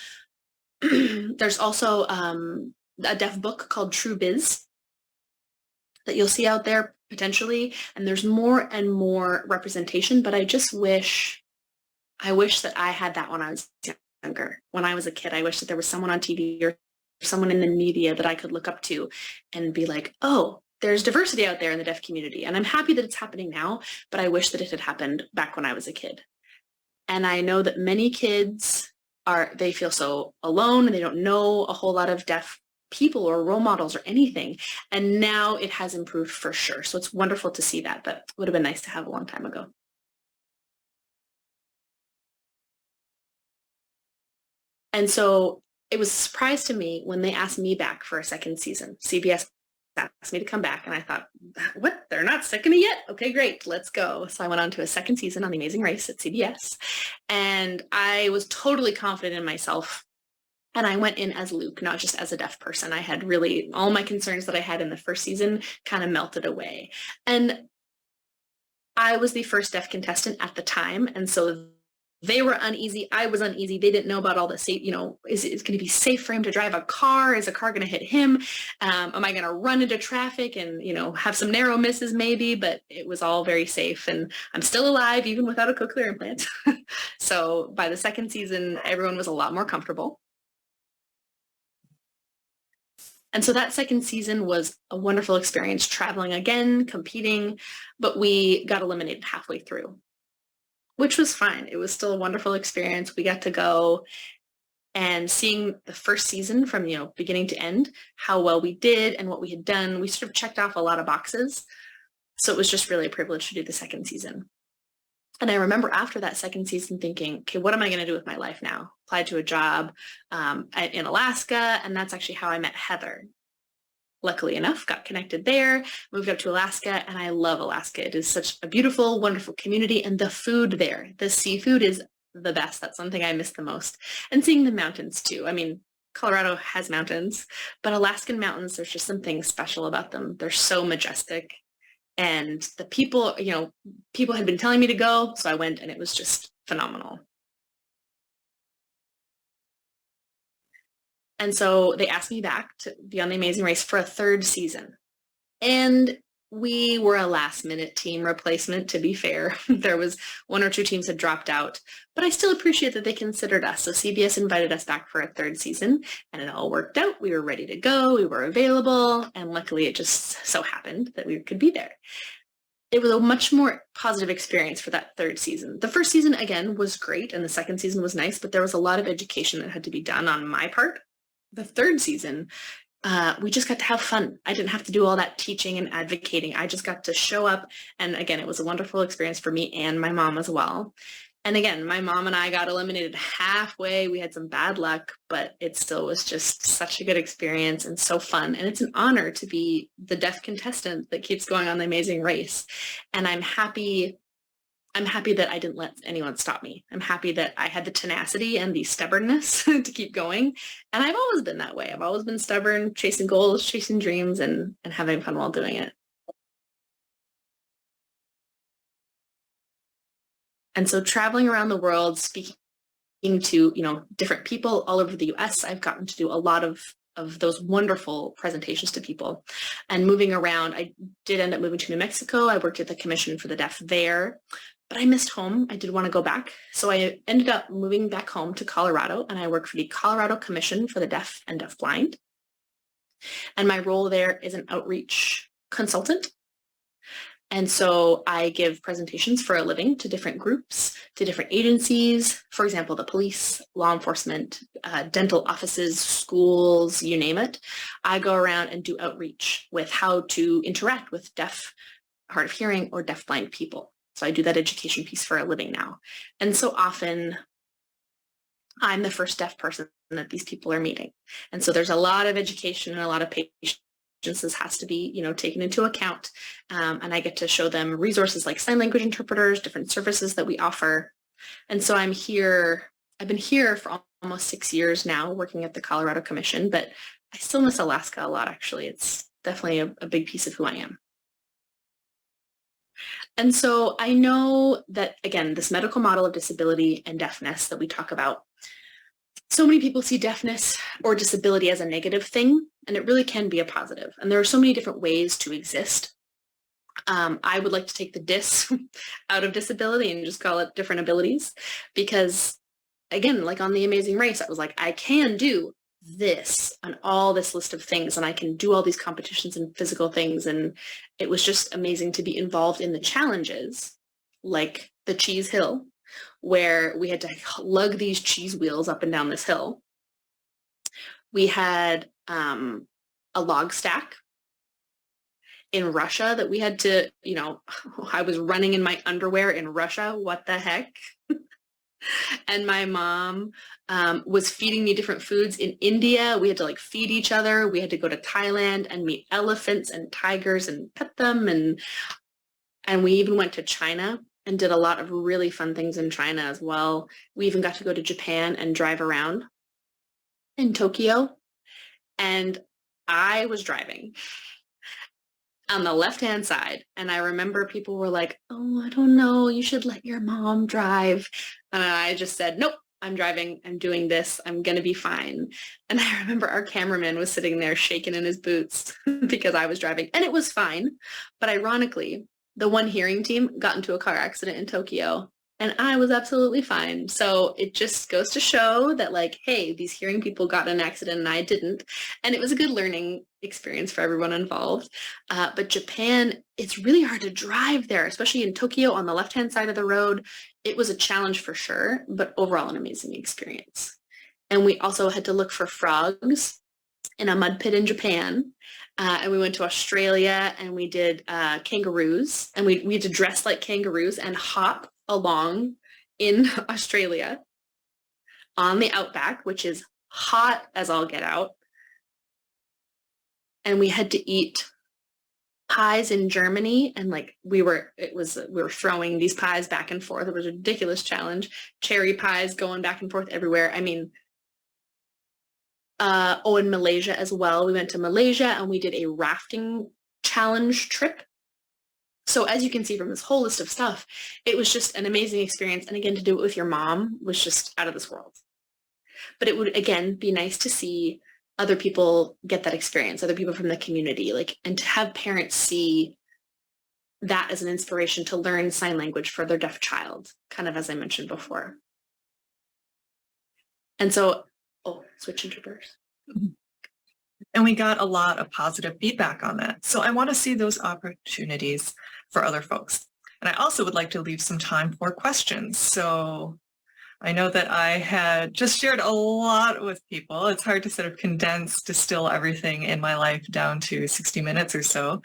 There's also a deaf book called True Biz that you'll see out there potentially. And there's more and more representation, but I wish that I had that when I was younger. When I was a kid, I wish that there was someone on TV or someone in the media that I could look up to and be like, oh, there's diversity out there in the deaf community. And I'm happy that it's happening now, but I wish that it had happened back when I was a kid. And I know that many kids they feel so alone and they don't know a whole lot of deaf people or role models or anything. And now it has improved for sure. So it's wonderful to see that, but it would have been nice to have a long time ago. And so it was a surprise to me when they asked me back for a second season. CBS asked me to come back, and I thought, what? They're not sick of me yet? Okay, great, let's go. So I went on to a second season on The Amazing Race at CBS, and I was totally confident in myself. And I went in as Luke, not just as a deaf person. I had really, all my concerns that I had in the first season kind of melted away. And I was the first deaf contestant at the time, and so they were uneasy. I was uneasy. They didn't know about all the safe, is it going to be safe for him to drive a car? Is a car going to hit him? Am I going to run into traffic and, have some narrow misses maybe? But it was all very safe, and I'm still alive even without a cochlear implant. So by the second season, everyone was a lot more comfortable. And so that second season was a wonderful experience, traveling again, competing, but we got eliminated halfway through, which was fine. It was still a wonderful experience. We got to go, and seeing the first season from, beginning to end, how well we did and what we had done, we sort of checked off a lot of boxes. So it was just really a privilege to do the second season. And I remember after that second season thinking, okay, what am I going to do with my life now? Applied to a job in Alaska, and that's actually how I met Heather. Luckily enough, got connected there, moved up to Alaska, and I love Alaska. It is such a beautiful, wonderful community, and the food there, the seafood is the best. That's something I miss the most. And seeing the mountains too. I mean, Colorado has mountains, but Alaskan mountains, there's just something special about them. They're so majestic. And the people, people had been telling me to go, so I went, and it was just phenomenal. And so they asked me back to be on The Amazing Race for a third season. And we were a last-minute team replacement, to be fair. There was one or two teams had dropped out, but I still appreciate that they considered us. So CBS invited us back for a third season, and it all worked out. We were ready to go. We were available, and luckily it just so happened that we could be there. it was a much more positive experience for that third season. The first season, again, was great, and the second season was nice, but there was a lot of education that had to be done on my part. The third season, we just got to have fun. I didn't have to do all that teaching and advocating. I just got to show up. And again, it was a wonderful experience for me and my mom as well. And again, my mom and I got eliminated halfway. We had some bad luck, but it still was just such a good experience and so fun. And it's an honor to be the deaf contestant that keeps going on The Amazing Race. And I'm happy that I didn't let anyone stop me. I'm happy that I had the tenacity and the stubbornness to keep going. And I've always been that way. I've always been stubborn, chasing goals, chasing dreams, and having fun while doing it. And so traveling around the world, speaking to, different people all over the US, I've gotten to do a lot of those wonderful presentations to people. And moving around, I did end up moving to New Mexico. I worked at the Commission for the Deaf there, but I missed home. I did want to go back. So I ended up moving back home to Colorado, and I work for the Colorado Commission for the Deaf and Deafblind. And my role there is an outreach consultant. And so I give presentations for a living to different groups, to different agencies, for example, the police, law enforcement, dental offices, schools, you name it. I go around and do outreach with how to interact with deaf, hard of hearing, or deafblind people. So I do that education piece for a living now. And so often I'm the first deaf person that these people are meeting. And so there's a lot of education and a lot of patience has to be, taken into account. And I get to show them resources like sign language interpreters, different services that we offer. And so I've been here for almost 6 years now working at the Colorado Commission, but I still miss Alaska a lot, actually. It's definitely a big piece of who I am. And so I know that, again, this medical model of disability and deafness that we talk about, so many people see deafness or disability as a negative thing, and it really can be a positive. And there are so many different ways to exist. I would like to take the dis out of disability and just call it different abilities, because again, like on The Amazing Race, I was like, I can do this on all this list of things, and I can do all these competitions and physical things. And it was just amazing to be involved in the challenges, like the cheese hill, where we had to lug these cheese wheels up and down this hill. We had a log stack in Russia that we had to, I was running in my underwear in Russia. What the heck? And my mom was feeding me different foods in India. We had to feed each other. We had to go to Thailand and meet elephants and tigers and pet them. And we even went to China and did a lot of really fun things in China as well. We even got to go to Japan and drive around in Tokyo. And I was driving on the left-hand side. And I remember people were like, oh, I don't know, you should let your mom drive. And I just said, nope, I'm driving. I'm doing this. I'm going to be fine. And I remember our cameraman was sitting there shaking in his boots because I was driving. And it was fine. But ironically, the one hearing team got into a car accident in Tokyo, and I was absolutely fine. So it just goes to show that hey, these hearing people got in an accident and I didn't. And it was a good learning experience for everyone involved. But Japan, it's really hard to drive there, especially in Tokyo on the left-hand side of the road. It was a challenge for sure, but overall an amazing experience. And we also had to look for frogs in a mud pit in Japan. And we went to Australia and we did kangaroos, and we had to dress like kangaroos and hop along in Australia on the outback, which is hot as all get out. And we had to eat pies in Germany, and we were throwing these pies back and forth. It was a ridiculous challenge. Cherry pies going back and forth everywhere. I mean, in Malaysia as well. We went to Malaysia and we did a rafting challenge trip. So as you can see from this whole list of stuff, it was just an amazing experience. And again, to do it with your mom was just out of this world. But it would, again, be nice to see other people get that experience, other people from the community, and to have parents see that as an inspiration to learn sign language for their deaf child, kind of as I mentioned before. And so, switch interpreters. And we got a lot of positive feedback on that. So I want to see those opportunities for other folks. And I also would like to leave some time for questions. So I know that I had just shared a lot with people. It's hard to sort of condense, distill everything in my life down to 60 minutes or so.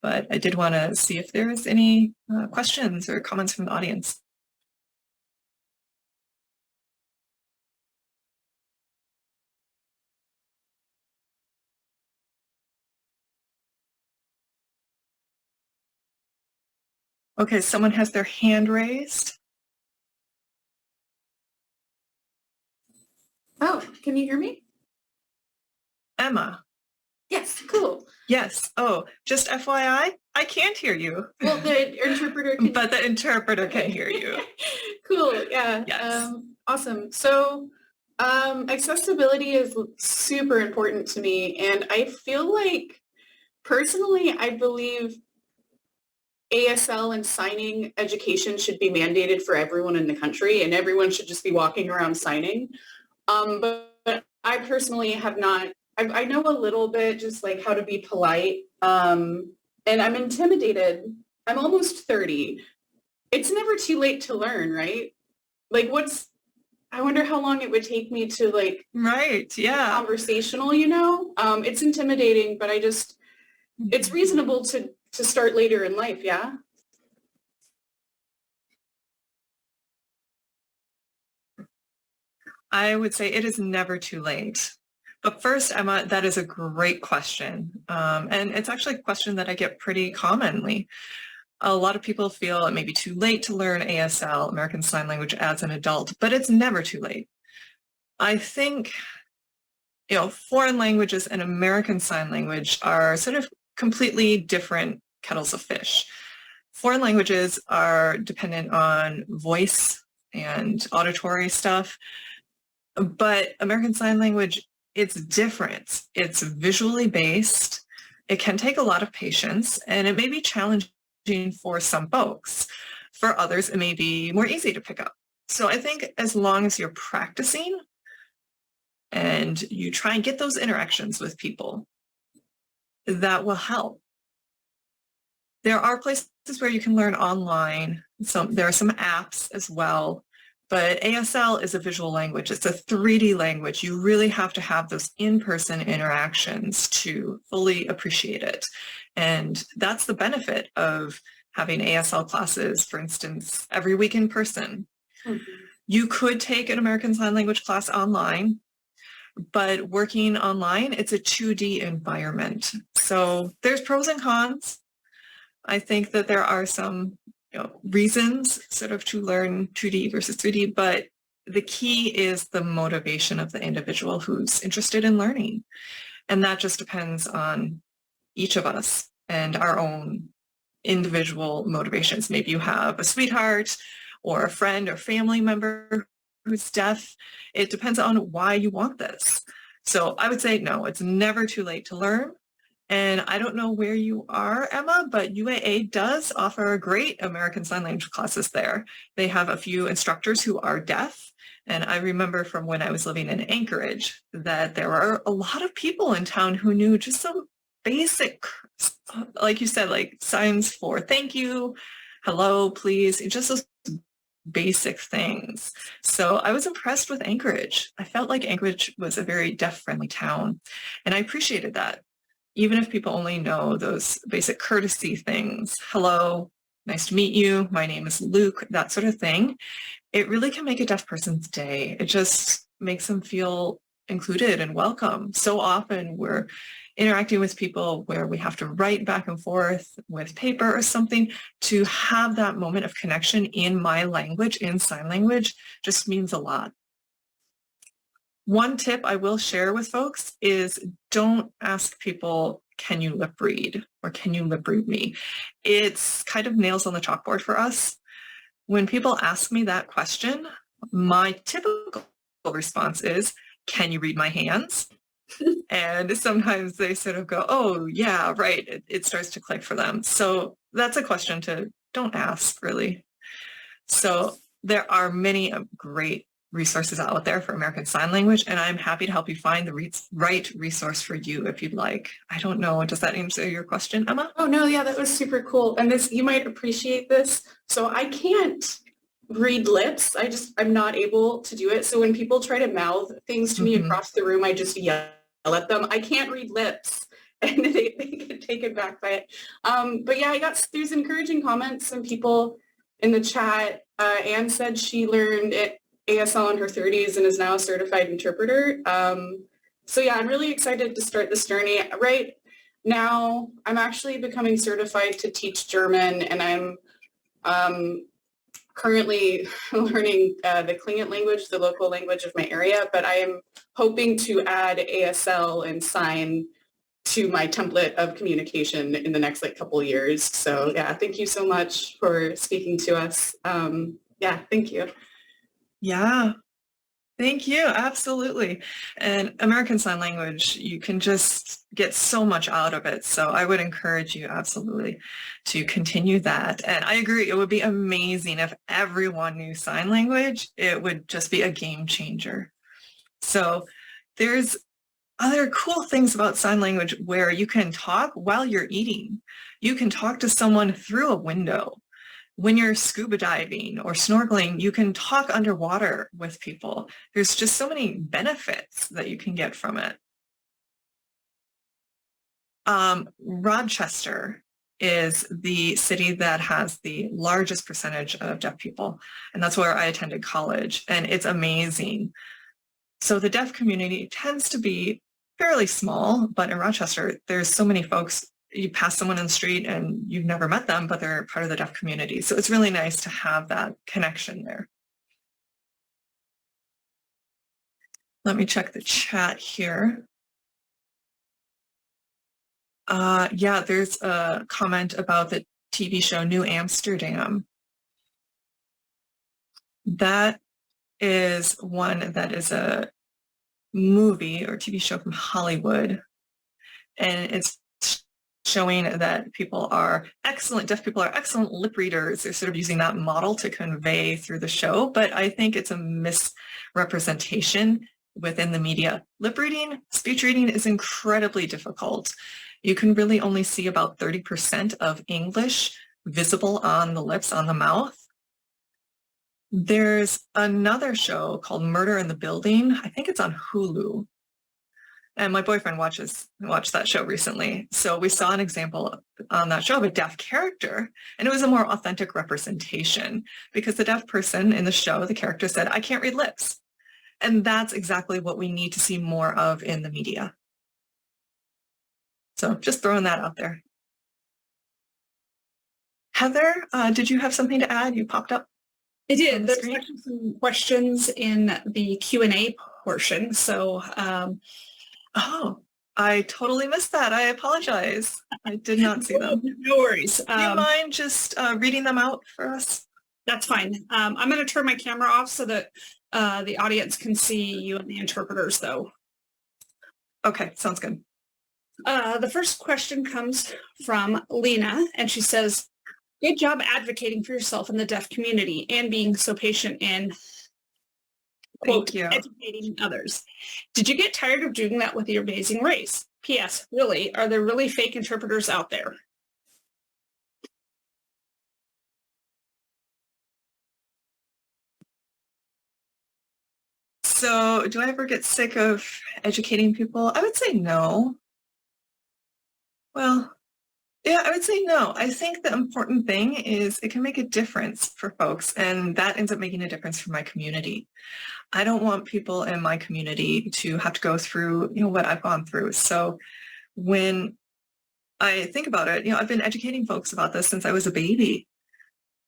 But I did want to see if there's any questions or comments from the audience. Okay, someone has their hand raised. Oh, can you hear me? Emma. Yes, cool. Yes. Oh, just FYI, I can't hear you. Well, the interpreter can. But the interpreter can hear you. Cool. Yeah. Yes. Awesome. So, accessibility is super important to me, and I feel like, personally, I believe ASL and signing education should be mandated for everyone in the country, and everyone should just be walking around signing. But I personally have not. I know a little bit, just like how to be polite, and I'm intimidated. I'm almost 30. It's never too late to learn, right? Like, I wonder how long it would take me to, like, Right. Yeah. conversational, you know? It's intimidating, but it's reasonable to start later in life, yeah? I would say it is never too late. But first, Emma, that is a great question. And it's actually a question that I get pretty commonly. A lot of people feel it may be too late to learn ASL, American Sign Language, as an adult, but it's never too late. I think, foreign languages and American Sign Language are sort of completely different kettles of fish. Foreign languages are dependent on voice and auditory stuff, but American Sign Language, it's different. It's visually based. It can take a lot of patience, and it may be challenging for some folks. For others, it may be more easy to pick up. So I think as long as you're practicing and you try and get those interactions with people, that will help. There are places where you can learn online. There are some apps as well. But ASL is a visual language. It's a 3D language. You really have to have those in-person interactions to fully appreciate it. And that's the benefit of having ASL classes, for instance, every week in person. Mm-hmm. You could take an American Sign Language class online, but working online, it's a 2D environment. So there's pros and cons. I think that there are some reasons sort of to learn 2D versus 3D, but the key is the motivation of the individual who's interested in learning. And that just depends on each of us and our own individual motivations. Maybe you have a sweetheart or a friend or family member who's deaf. It depends on why you want this. So I would say, no, it's never too late to learn. And I don't know where you are, Emma, but UAA does offer great American Sign Language classes there. They have a few instructors who are deaf. And I remember from when I was living in Anchorage that there were a lot of people in town who knew just some basic, like you said, like signs for thank you, hello, please, just those basic things. So I was impressed with Anchorage. I felt like Anchorage was a very deaf-friendly town, and I appreciated that. Even if people only know those basic courtesy things, hello, nice to meet you, my name is Luke, that sort of thing, it really can make a deaf person's day. It just makes them feel included and welcome. So often we're interacting with people where we have to write back and forth with paper or something. To have that moment of connection in my language, in sign language, just means a lot. One tip I will share with folks is don't ask people, can you lip read or can you lip read me? It's kind of nails on the chalkboard for us. When people ask me that question, my typical response is, can you read my hands? And sometimes they sort of go, oh, yeah, right. It starts to click for them. So that's a question to don't ask, really. So there are many great resources out there for American Sign Language, and I'm happy to help you find the right resource for you if you'd like. I don't know, does that answer your question, Emma? Oh no, yeah, that was super cool. And this, you might appreciate this. So I can't read lips. I'm not able to do it. So when people try to mouth things to me across the room, I just yell at them. I can't read lips. And they get taken back by it. But yeah, there's encouraging comments. Some people in the chat, Anne said she learned ASL in her 30s and is now a certified interpreter. So yeah, I'm really excited to start this journey. Right now, I'm actually becoming certified to teach German, and I'm currently learning the Klingit language, the local language of my area, but I am hoping to add ASL and sign to my template of communication in the next couple of years. So yeah, thank you so much for speaking to us. Yeah, thank you. Yeah, thank you. Absolutely. And American Sign Language, you can just get so much out of it. So I would encourage you absolutely to continue that. And I agree, it would be amazing if everyone knew sign language. It would just be a game changer. So there's other cool things about sign language where you can talk while you're eating. You can talk to someone through a window. When you're scuba diving or snorkeling, you can talk underwater with people. There's just so many benefits that you can get from it. Rochester is the city that has the largest percentage of deaf people, and that's where I attended college, and it's amazing. So the deaf community tends to be fairly small, but in Rochester, there's so many folks. You pass someone on the street and you've never met them, but they're part of the deaf community. So it's really nice to have that connection there. Let me check the chat here. Yeah, there's a comment about the TV show New Amsterdam. That is one that is a movie or TV show from Hollywood, and it's showing that deaf people are excellent lip readers. They're sort of using that model to convey through the show, but I think it's a misrepresentation within the media. Lip reading, speech reading is incredibly difficult. You can really only see about 30% of English visible on the lips, on the mouth. There's another show called Murder in the Building. I think it's on Hulu. And my boyfriend watched that show recently. So we saw an example on that show of a deaf character, and it was a more authentic representation because the deaf person in the show, the character said, "I can't read lips." And that's exactly what we need to see more of in the media. So just throwing that out there. Heather, did you have something to add? You popped up. I did. There's actually some questions in the Q&A portion. So, oh, I totally missed that. I apologize. I did not see them. No worries. Do you mind just reading them out for us? That's fine. I'm going to turn my camera off so that the audience can see you and the interpreters, though. Okay, sounds good. The first question comes from Lena, and she says, "Good job advocating for yourself in the deaf community and being so patient in quote, educating others. Did you get tired of doing that with your amazing race? P.S. Really, are there really fake interpreters out there?" So do I ever get sick of educating people? I would say no. Well, yeah, I would say no. I think the important thing is it can make a difference for folks, and that ends up making a difference for my community. I don't want people in my community to have to go through, what I've gone through. So when I think about it, I've been educating folks about this since I was a baby,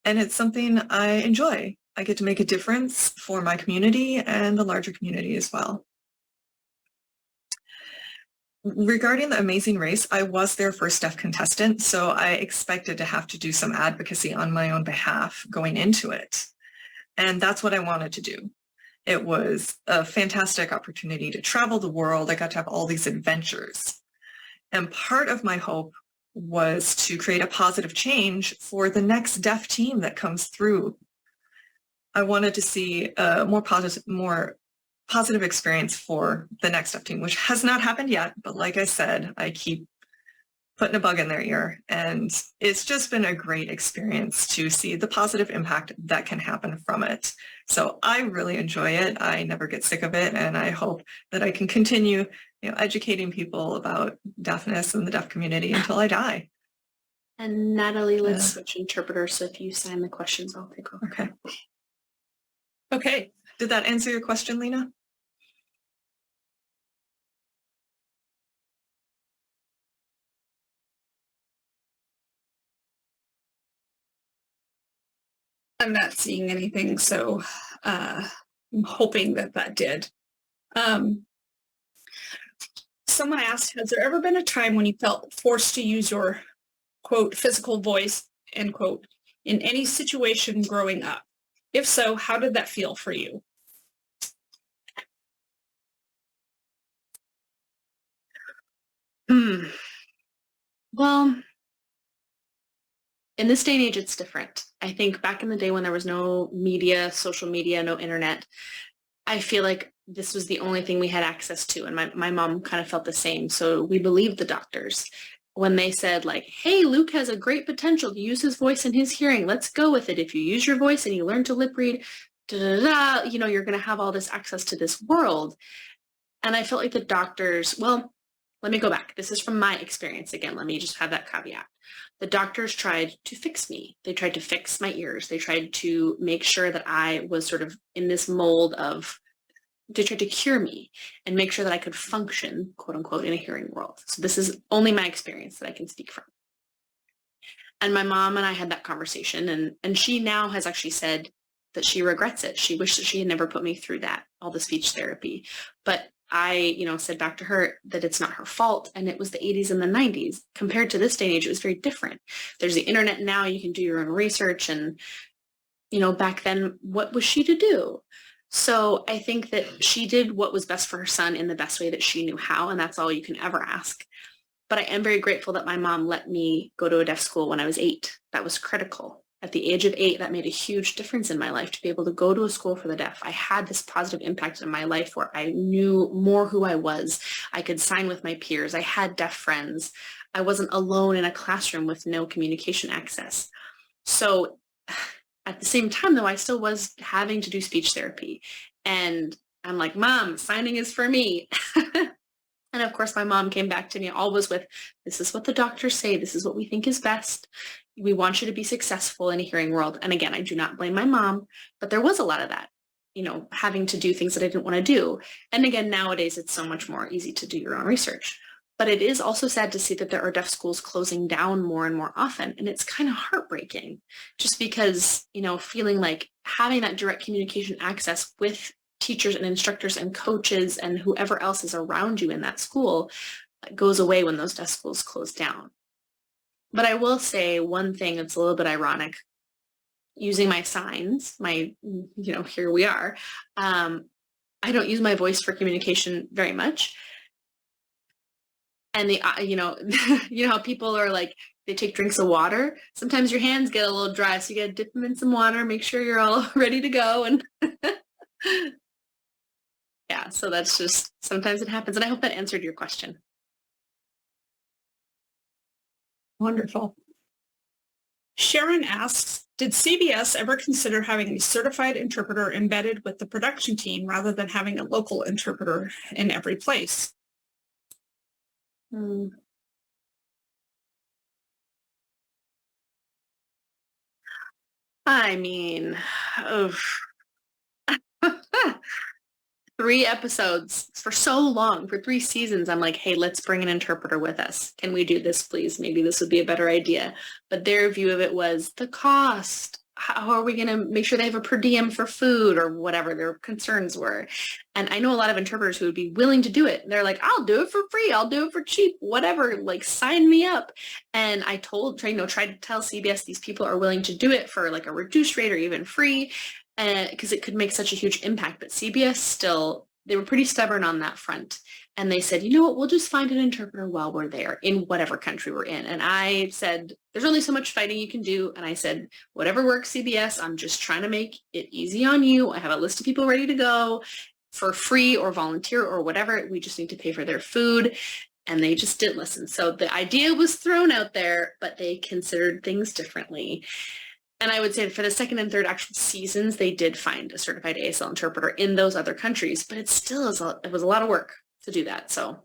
and it's something I enjoy. I get to make a difference for my community and the larger community as well. Regarding the Amazing Race, I was their first deaf contestant, so I expected to have to do some advocacy on my own behalf going into it. And that's what I wanted to do. It was a fantastic opportunity to travel the world. I got to have all these adventures. And part of my hope was to create a positive change for the next deaf team that comes through. I wanted to see a more positive experience for the next deaf team, which has not happened yet. But like I said, I keep putting a bug in their ear, and it's just been a great experience to see the positive impact that can happen from it. So I really enjoy it. I never get sick of it, and I hope that I can continue, educating people about deafness in the deaf community until I die. And Natalie, let's switch interpreter. So if you sign the questions, I'll take over. Okay. Okay. Did that answer your question, Lena? I'm not seeing anything, so I'm hoping that did. Someone asked, has there ever been a time when you felt forced to use your, quote, physical voice, end quote, in any situation growing up? If so, how did that feel for you? Well, in this day and age, it's different. I think back in the day when there was no media, social media, no internet, I feel like this was the only thing we had access to. And my mom kind of felt the same. So we believed the doctors when they said like, hey, Luke has a great potential to use his voice and his hearing. Let's go with it. If you use your voice and you learn to lip read, you're going to have all this access to this world. And I felt like the doctors, well, let me go back. This is from my experience. Again, let me just have that caveat. The doctors tried to fix me. They tried to fix my ears. They tried to make sure that I was sort of in this mold of, they tried to cure me and make sure that I could function, quote unquote, in a hearing world. So this is only my experience that I can speak from. And my mom and I had that conversation, and she now has actually said that she regrets it. She wished that she had never put me through that, all the speech therapy. But I, said back to her that it's not her fault. And it was the 80s and the 90s. Compared to this day and age, it was very different. There's the internet now. You can do your own research. And, back then, what was she to do? So I think that she did what was best for her son in the best way that she knew how. And that's all you can ever ask. But I am very grateful that my mom let me go to a deaf school when I was 8. That was critical. At the age of 8, that made a huge difference in my life to be able to go to a school for the deaf. I had this positive impact in my life where I knew more who I was. I could sign with my peers. I had deaf friends. I wasn't alone in a classroom with no communication access. So at the same time, though, I still was having to do speech therapy. And I'm like, Mom, signing is for me. And of course, my mom came back to me always with, this is what the doctors say. This is what we think is best. We want you to be successful in a hearing world. And again, I do not blame my mom, but there was a lot of that, having to do things that I didn't want to do. And again, nowadays, it's so much more easy to do your own research. But it is also sad to see that there are deaf schools closing down more and more often. And it's kind of heartbreaking just because, feeling like having that direct communication access with teachers and instructors and coaches and whoever else is around you in that school goes away when those deaf schools close down. But I will say one thing that's a little bit ironic, using my signs, here we are. I don't use my voice for communication very much. And how people are like, they take drinks of water. Sometimes your hands get a little dry, so you got to dip them in some water, make sure you're all ready to go. And yeah, so that's just, sometimes it happens. And I hope that answered your question. Wonderful. Sharon asks, did CBS ever consider having a certified interpreter embedded with the production team rather than having a local interpreter in every place? I mean, 3 episodes for so long, for 3 seasons, I'm like, hey, let's bring an interpreter with us. Can we do this, please? Maybe this would be a better idea. But their view of it was the cost. How are we going to make sure they have a per diem for food or whatever their concerns were? And I know a lot of interpreters who would be willing to do it. They're like, I'll do it for free. I'll do it for cheap, whatever, like sign me up. And I tried to tell CBS these people are willing to do it for like a reduced rate or even free, because it could make such a huge impact. But CBS still they were pretty stubborn on that front. And they said, you know what, we'll just find an interpreter while we're there in whatever country we're in. And I said, there's only so much fighting you can do. And I said, whatever works, CBS, I'm just trying to make it easy on you. I have a list of people ready to go for free or volunteer or whatever. We just need to pay for their food. And they just didn't listen. So the idea was thrown out there, but they considered things differently. And I would say for the second and third actual seasons, they did find a certified ASL interpreter in those other countries, but it still is it was a lot of work to do that. So,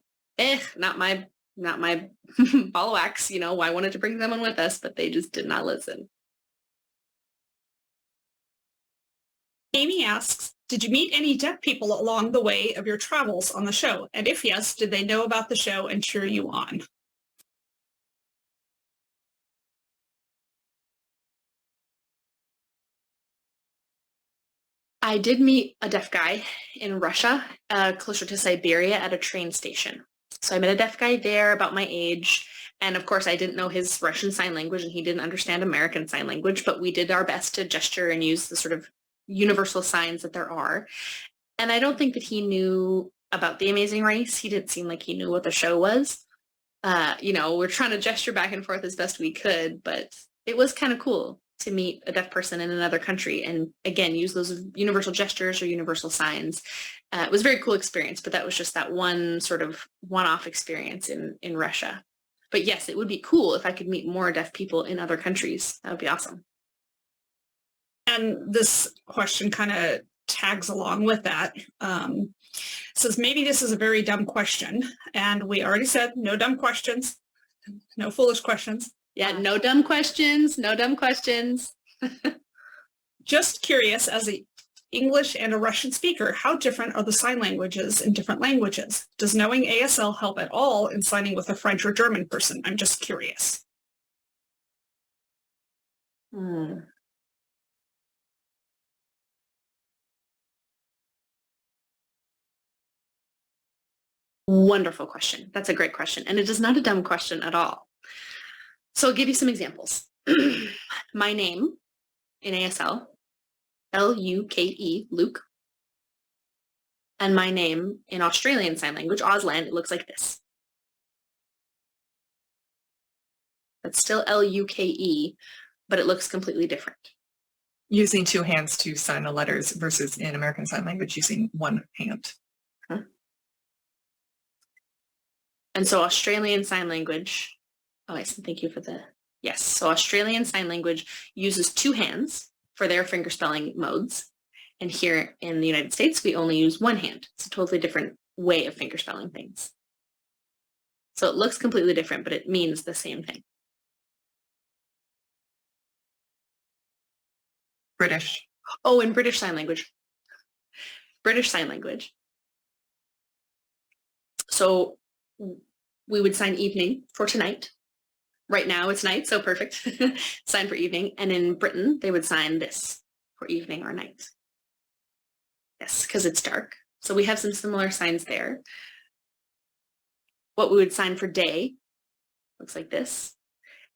not my ball of wax, you know, I wanted to bring someone with us, but they just did not listen. Amy asks, did you meet any deaf people along the way of your travels on the show? And if yes, did they know about the show and cheer you on? I did meet a deaf guy in Russia, closer to Siberia at a train station. So I met a deaf guy there about my age. And of course, I didn't know his Russian Sign Language and he didn't understand American Sign Language, but we did our best to gesture and use the sort of universal signs that there are. And I don't think that he knew about The Amazing Race. He didn't seem like he knew what the show was. You know, we're trying to gesture back and forth as best we could, but it was kind of cool to meet a deaf person in another country and, again, use those universal gestures or universal signs. It was a very cool experience, but that was just that one sort of one-off experience in Russia. But yes, it would be cool if I could meet more deaf people in other countries. That would be awesome. And this question kind of tags along with that. Says, maybe this is a very dumb question. And we already said no dumb questions, no foolish questions. Yeah, no dumb questions, no dumb questions. Just curious, as an English and a Russian speaker, how different are the sign languages in different languages? Does knowing ASL help at all in signing with a French or German person? I'm just curious. Wonderful question. That's a great question. And it is not a dumb question at all. So I'll give you some examples. My name in ASL, L-U-K-E, Luke. And my name in Australian Sign Language, Auslan, it looks like this. That's still L-U-K-E, but it looks completely different. Using two hands to sign the letters versus in American Sign Language using one hand. Huh? And so Australian Sign Language, oh, I said thank you for the, yes. So Australian Sign Language uses two hands for their fingerspelling modes. And here in the United States, we only use one hand. It's a totally different way of fingerspelling things. So it looks completely different, but it means the same thing. British. Oh, in British Sign Language. British Sign Language. So we would sign evening for tonight. Right now it's night, so perfect. Sign for evening. And in Britain, they would sign this for evening or night. Yes, because it's dark. So we have some similar signs there. What we would sign for day looks like this.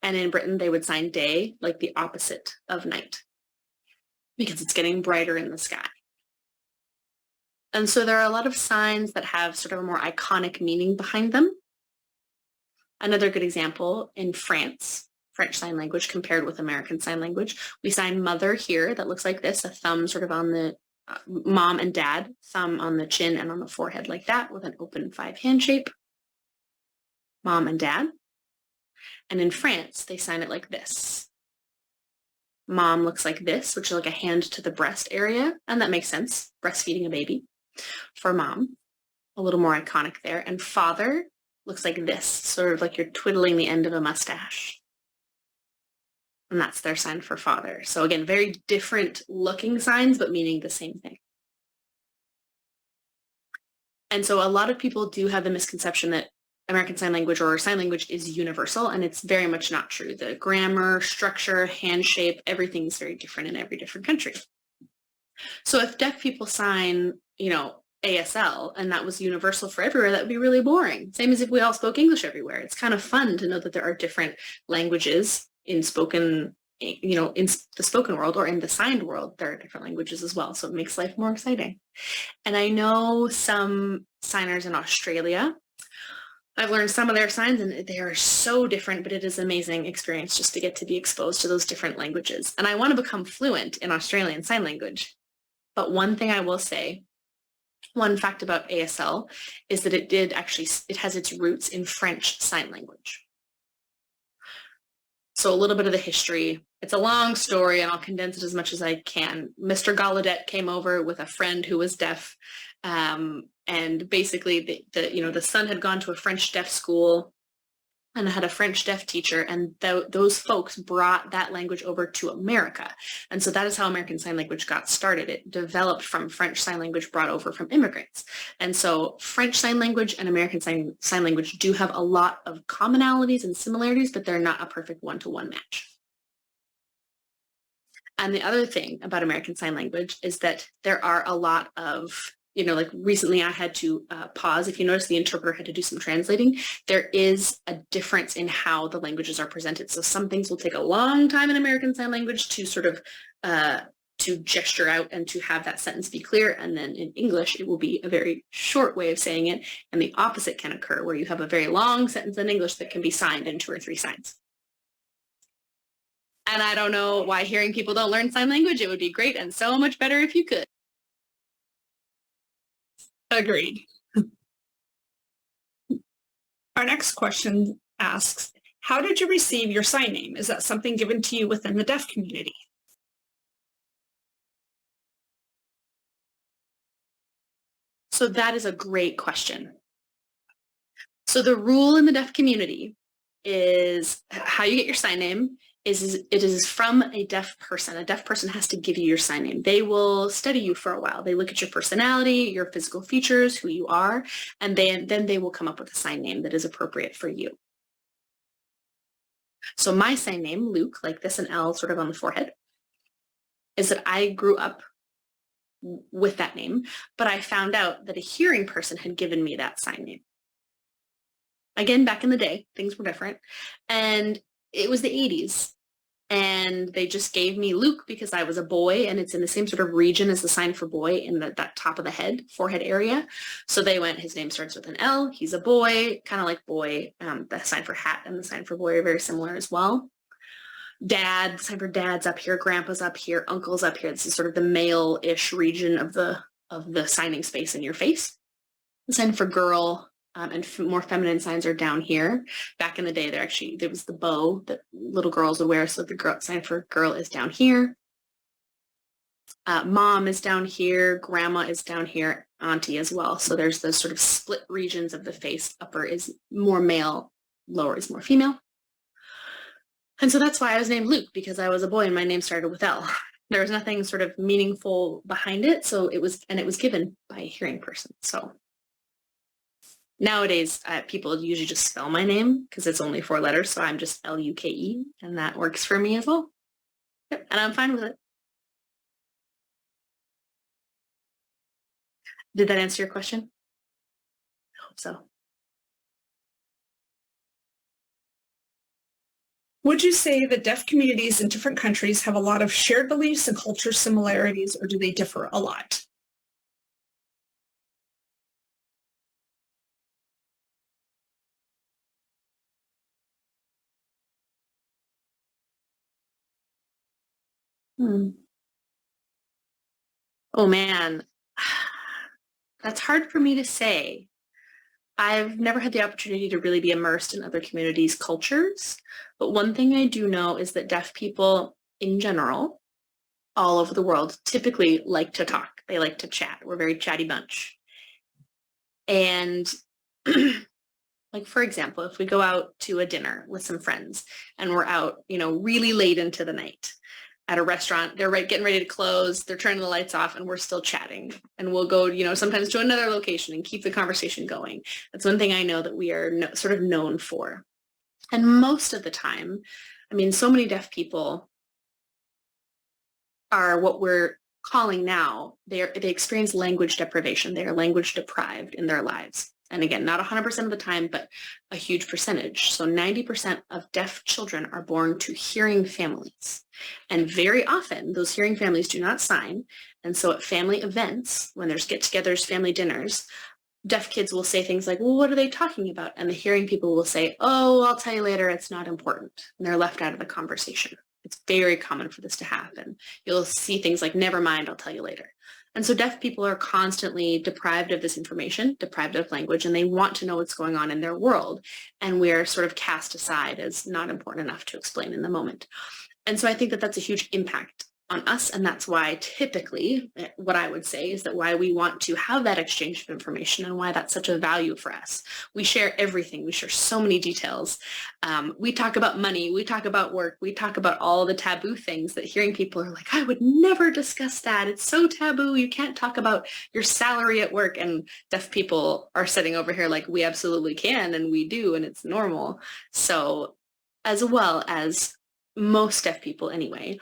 And in Britain, they would sign day like the opposite of night because it's getting brighter in the sky. And so there are a lot of signs that have sort of a more iconic meaning behind them. Another good example in France, French Sign Language compared with American Sign Language, we sign mother here that looks like this, a thumb sort of on the mom and dad, thumb on the chin and on the forehead like that with an open 5 hand shape. Mom and dad. And in France, they sign it like this. Mom looks like this, which is like a hand to the breast area. And that makes sense, breastfeeding a baby. For mom, a little more iconic there. And father looks like this, sort of like you're twiddling the end of a mustache. And that's their sign for father. So again, very different looking signs, but meaning the same thing. And so a lot of people do have the misconception that American Sign Language or sign language is universal, and it's very much not true. The grammar, structure, hand shape, everything is very different in every different country. So if deaf people sign, ASL, and that was universal for everywhere, that would be really boring. Same as if we all spoke English everywhere. It's kind of fun to know that there are different languages spoken you know, in the spoken world or in the signed world, there are different languages as well. So it makes life more exciting. And I know some signers in Australia. I've learned some of their signs and they are so different, but it is an amazing experience just to get to be exposed to those different languages. And I want to become fluent in Australian Sign Language. But one thing I will say, one fact about ASL is that it has its roots in French Sign Language. So a little bit of the history. It's a long story and I'll condense it as much as I can. Mr. Gallaudet came over with a friend who was deaf. And basically the son had gone to a French deaf school and had a French deaf teacher, and those folks brought that language over to America. And so that is how American Sign Language got started. It developed from French Sign Language brought over from immigrants. And so French Sign Language and American Sign Language do have a lot of commonalities and similarities, but they're not a perfect one-to-one match. And the other thing about American Sign Language is that there are a lot of, you know, like recently I had to pause. If you notice, the interpreter had to do some translating. There is a difference in how the languages are presented. So some things will take a long time in American Sign Language to sort of to gesture out and to have that sentence be clear. And then in English, it will be a very short way of saying it. And the opposite can occur where you have a very long sentence in English that can be signed in 2 or 3 signs. And I don't know why hearing people don't learn sign language. It would be great and so much better if you could. Agreed. Our next question asks, how did you receive your sign name? Is that something given to you within the deaf community? So that is a great question. So the rule in the deaf community is how you get your sign name it is from a deaf person. A deaf person has to give you your sign name. They will study you for a while. They look at your personality, your physical features, who you are, and then they will come up with a sign name that is appropriate for you. So my sign name, Luke, like this, an L sort of on the forehead, is that I grew up with that name, but I found out that a hearing person had given me that sign name. Again, back in the day, things were different. And it was the 80s. And they just gave me Luke because I was a boy, and it's in the same sort of region as the sign for boy in that top of the head, forehead area. So they went, his name starts with an L, he's a boy, kind of like boy. The sign for hat and the sign for boy are very similar as well. Dad, the sign for dad's up here, grandpa's up here, uncle's up here. This is sort of the male-ish region of the signing space in your face. The sign for girl, and more feminine signs are down here. Back in the day, there was the bow that little girls would wear, so the sign for girl is down here. Mom is down here, grandma is down here, auntie as well. So there's those sort of split regions of the face. Upper is more male, lower is more female. And so that's why I was named Luke, because I was a boy and my name started with L. There was nothing sort of meaningful behind it, so it was given by a hearing person. So nowadays, people usually just spell my name because it's only 4 letters, so I'm just Luke, and that works for me as well. Yep, and I'm fine with it. Did that answer your question? I hope so. Would you say that deaf communities in different countries have a lot of shared beliefs and culture similarities, or do they differ a lot? Oh man, that's hard for me to say. I've never had the opportunity to really be immersed in other communities' cultures, but one thing I do know is that deaf people in general, all over the world, typically like to talk. They like to chat. We're a very chatty bunch. And like, for example, if we go out to a dinner with some friends and we're out, really late into the night at a restaurant, they're getting ready to close, they're turning the lights off, and we're still chatting. And we'll go, sometimes to another location and keep the conversation going. That's one thing I know that we are sort of known for. And most of the time, so many deaf people are what we're calling now, they experience language deprivation. They are language deprived in their lives. And again, not 100% of the time, but a huge percentage. So 90% of deaf children are born to hearing families. And very often those hearing families do not sign. And so at family events, when there's get-togethers, family dinners, deaf kids will say things like, well, what are they talking about? And the hearing people will say, oh, I'll tell you later, it's not important. And they're left out of the conversation. It's very common for this to happen. You'll see things like, never mind, I'll tell you later. And so deaf people are constantly deprived of this information, deprived of language, and they want to know what's going on in their world. And we're sort of cast aside as not important enough to explain in the moment. And so I think that that's a huge impact on us. And that's why typically what I would say is that why we want to have that exchange of information and why that's such a value for us. We share everything. We share so many details. We talk about money. We talk about work. We talk about all the taboo things that hearing people are like, I would never discuss that. It's so taboo. You can't talk about your salary at work. And deaf people are sitting over here like, we absolutely can, and we do, and it's normal. So as well as most deaf people anyway,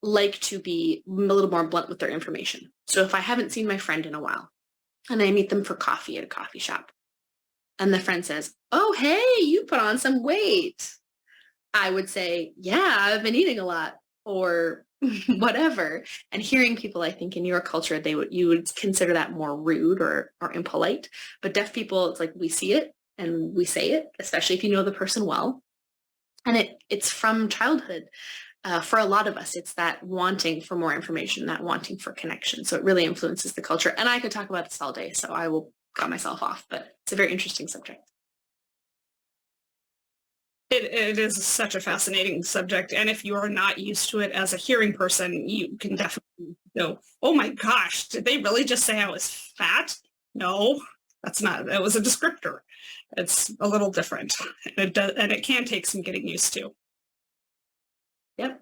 like to be a little more blunt with their information. So if I haven't seen my friend in a while and I meet them for coffee at a coffee shop and the friend says, oh, hey, you put on some weight, I would say, yeah, I've been eating a lot or whatever. And hearing people, I think in your culture, you would consider that more rude or impolite. But deaf people, it's like we see it and we say it, especially if you know the person well. And it's from childhood. For a lot of us, it's that wanting for more information, that wanting for connection. So it really influences the culture. And I could talk about this all day, so I will cut myself off, but it's a very interesting subject. It is such a fascinating subject. And if you are not used to it as a hearing person, you can definitely go, oh my gosh, did they really just say I was fat? No, that's not, it was a descriptor. It's a little different. And it can take some getting used to. Yep.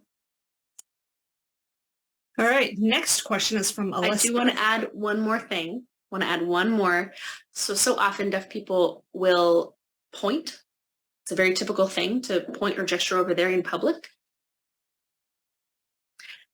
All right. Next question is from Alyssa. I do want to add one more thing. So often deaf people will point. It's a very typical thing to point or gesture over there in public.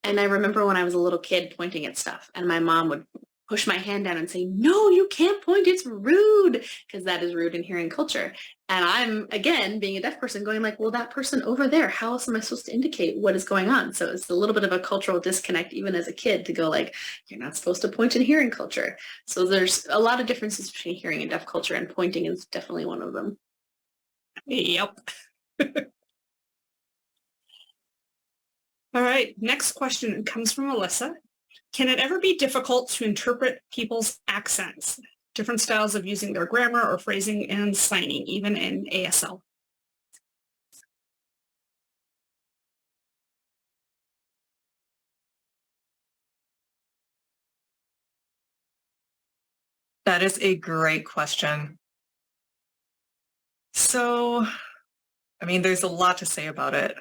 And I remember when I was a little kid pointing at stuff and my mom would push my hand down and say, no, you can't point. It's rude, because that is rude in hearing culture. And I'm, again, being a deaf person going like, well, that person over there, how else am I supposed to indicate what is going on? So it's a little bit of a cultural disconnect, even as a kid, to go like, you're not supposed to point in hearing culture. So there's a lot of differences between hearing and deaf culture, and pointing is definitely one of them. Yep. All right. Next question comes from Alyssa. Can it ever be difficult to interpret people's accents, different styles of using their grammar or phrasing and signing, even in ASL? That is a great question. So, there's a lot to say about it.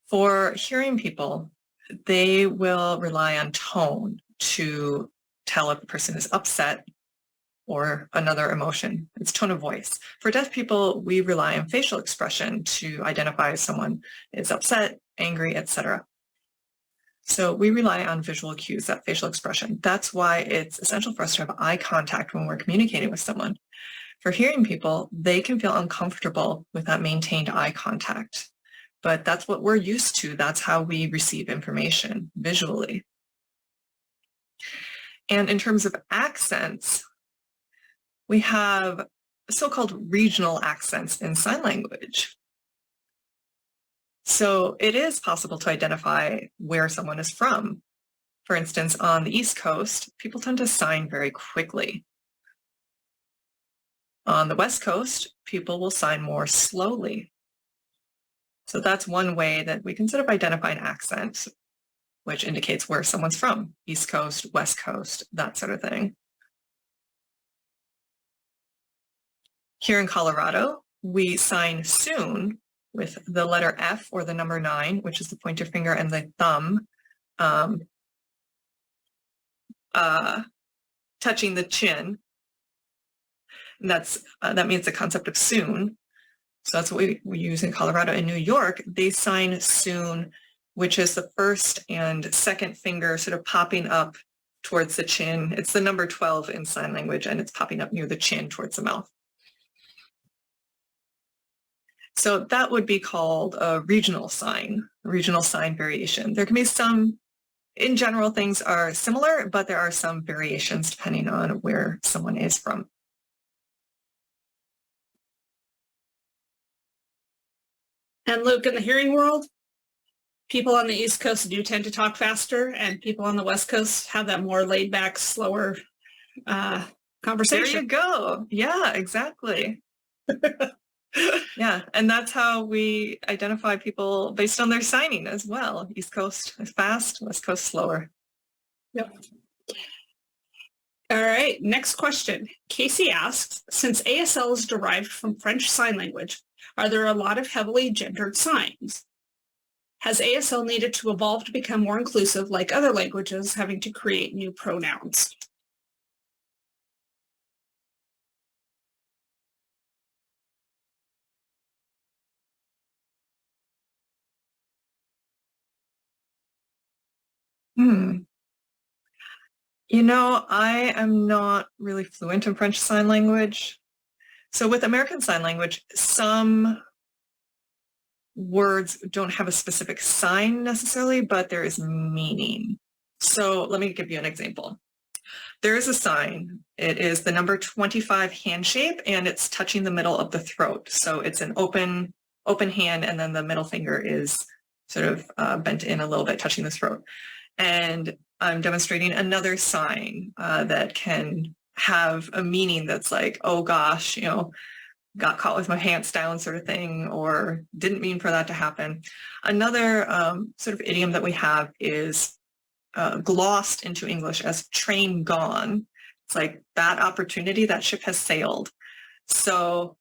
For hearing people, they will rely on tone to tell if a person is upset or another emotion. It's tone of voice. For deaf people, we rely on facial expression to identify if someone is upset, angry, etc. So we rely on visual cues, that facial expression. That's why it's essential for us to have eye contact when we're communicating with someone. For hearing people, they can feel uncomfortable with that maintained eye contact. But that's what we're used to. That's how we receive information visually. And in terms of accents, we have so-called regional accents in sign language. So it is possible to identify where someone is from. For instance, on the East Coast, people tend to sign very quickly. On the West Coast, people will sign more slowly. So that's one way that we can sort of identify an accent, which indicates where someone's from, East Coast, West Coast, that sort of thing. Here in Colorado, we sign soon with the letter F or the number 9, which is the pointer finger and the thumb touching the chin. And that means the concept of soon. So that's what we use in Colorado. In New York, they sign soon, which is the first and second finger sort of popping up towards the chin. It's the number 12 in sign language, and it's popping up near the chin towards the mouth. So that would be called a regional sign variation. There can be some, in general, things are similar, but there are some variations depending on where someone is from. And Luke, in the hearing world, people on the East Coast do tend to talk faster, and people on the West Coast have that more laid back, slower conversation. There you go. Yeah, exactly. Yeah, and that's how we identify people based on their signing as well. East Coast is fast, West Coast slower. Yep. All right, next question. Casey asks, since ASL is derived from French Sign Language, are there a lot of heavily gendered signs? Has ASL needed to evolve to become more inclusive like other languages, having to create new pronouns? You know, I am not really fluent in French Sign Language. So with American Sign Language, some words don't have a specific sign necessarily, but there is meaning. So let me give you an example. There is a sign. It is the number 25 hand shape, and it's touching the middle of the throat. So it's an open hand, and then the middle finger is sort of bent in a little bit, touching the throat. And I'm demonstrating another sign that can have a meaning that's like, oh gosh, you know, got caught with my pants down sort of thing, or didn't mean for that to happen. Another sort of idiom that we have is glossed into English as train gone. It's like that opportunity, that ship has sailed. So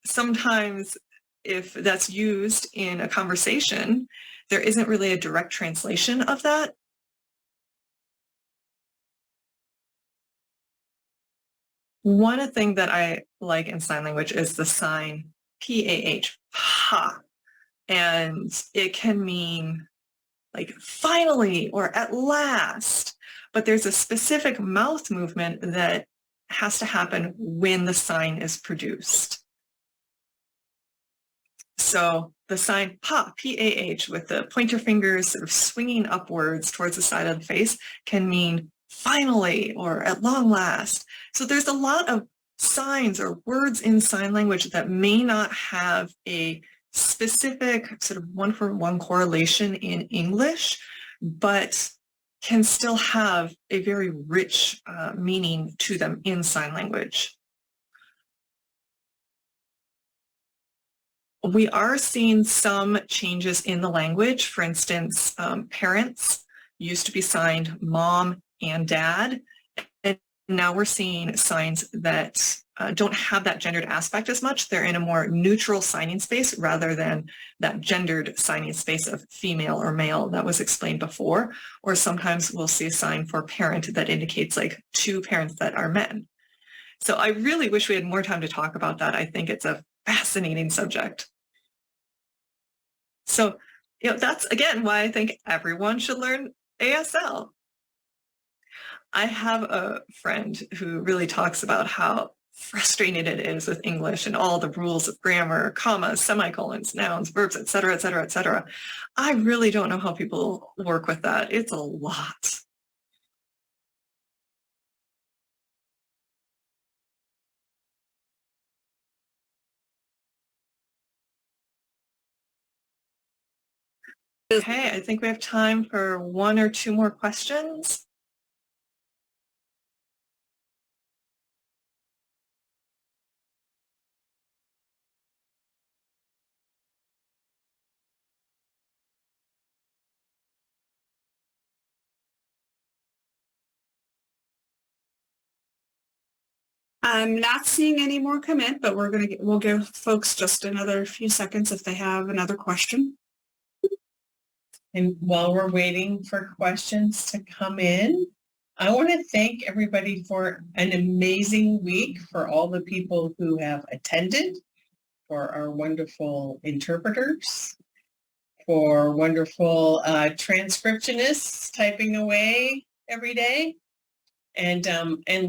sometimes if that's used in a conversation, there isn't really a direct translation of that. One thing that I like in sign language is the sign P-A-H, ha. And it can mean like finally or at last, but there's a specific mouth movement that has to happen when the sign is produced. So the sign ha, P-A-H, with the pointer fingers sort of swinging upwards towards the side of the face can mean finally or at long last. So there's a lot of signs or words in sign language that may not have a specific sort of one-for-one correlation in English, but can still have a very rich meaning to them in sign language. We are seeing some changes in the language. For instance, parents used to be signed mom and dad, and now we're seeing signs that don't have that gendered aspect as much. They're in a more neutral signing space rather than that gendered signing space of female or male that was explained before. Or sometimes we'll see a sign for parent that indicates like two parents that are men. So I really wish we had more time to talk about that. I think it's a fascinating subject. So, you know, that's again why I think everyone should learn ASL. I have a friend who really talks about how frustrating it is with English and all the rules of grammar, commas, semicolons, nouns, verbs, et cetera, et cetera, et cetera. I really don't know how people work with that. It's a lot. Okay, I think we have time for one or two more questions. I'm not seeing any more come in, but we'll give folks just another few seconds if they have another question. And while we're waiting for questions to come in, I want to thank everybody for an amazing week, for all the people who have attended, for our wonderful interpreters, for wonderful transcriptionists typing away every day. And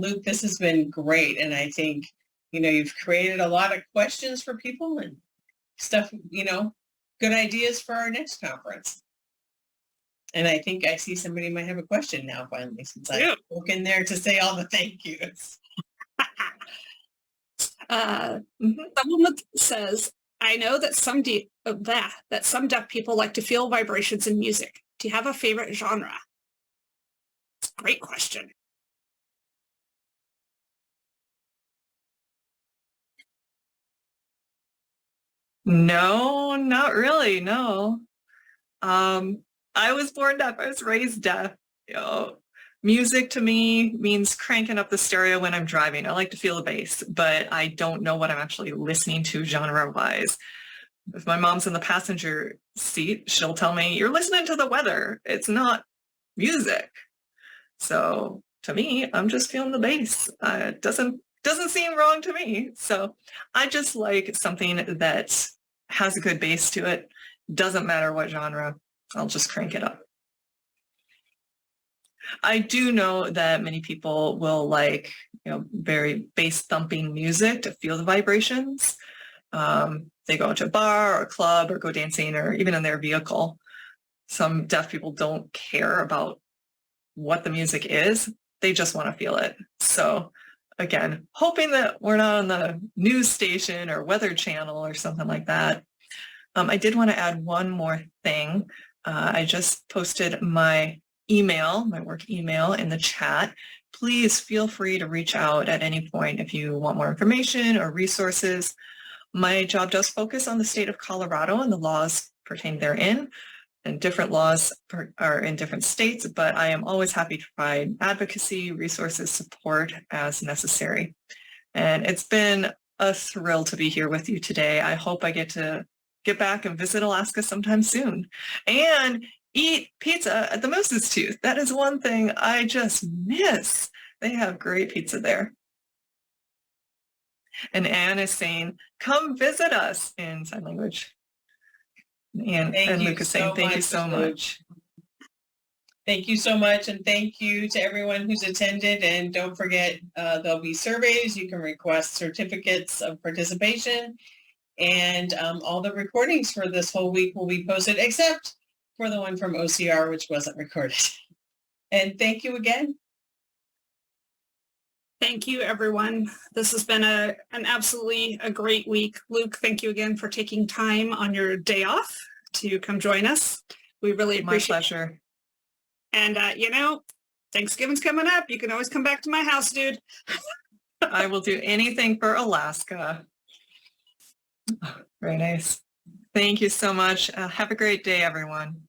Luke, this has been great. And I think, you've created a lot of questions for people and stuff, good ideas for our next conference. And I think I see somebody might have a question now, finally, since I spoke in there to say all the thank yous. Someone says, I know that some deaf people like to feel vibrations in music. Do you have a favorite genre? It's a great question. No, not really. No. I was born deaf. I was raised deaf. Music to me means cranking up the stereo when I'm driving. I like to feel the bass, but I don't know what I'm actually listening to genre-wise. If my mom's in the passenger seat, she'll tell me, you're listening to the weather. It's not music. So to me, I'm just feeling the bass. It doesn't seem wrong to me. So I just like something that has a good bass to it. Doesn't matter what genre. I'll just crank it up. I do know that many people will like, very bass thumping music to feel the vibrations. They go into a bar or a club or go dancing or even in their vehicle. Some deaf people don't care about what the music is. They just want to feel it. So again, hoping that we're not on the news station or Weather Channel or something like that. I did want to add one more thing. I just posted my work email in the chat. Please feel free to reach out at any point if you want more information or resources. My job does focus on the state of Colorado and the laws pertaining therein, and different laws are in different states, but I am always happy to provide advocacy, resources, support as necessary. And it's been a thrill to be here with you today. I hope I get to get back and visit Alaska sometime soon and eat pizza at the Moose's Tooth. That is one thing I just miss. They have great pizza there. And Anne is saying, come visit us in sign language. And Luke is saying, thank you so much. Thank you so much. And thank you to everyone who's attended. And don't forget, there'll be surveys. You can request certificates of participation. And all the recordings for this whole week will be posted, except for the one from OCR, which wasn't recorded. And thank you again. Thank you, everyone. This has been an absolutely a great week. Luke, thank you again for taking time on your day off to come join us. We really appreciate it. My pleasure. And, Thanksgiving's coming up. You can always come back to my house, dude. I will do anything for Alaska. Very nice. Thank you so much. Have a great day, everyone.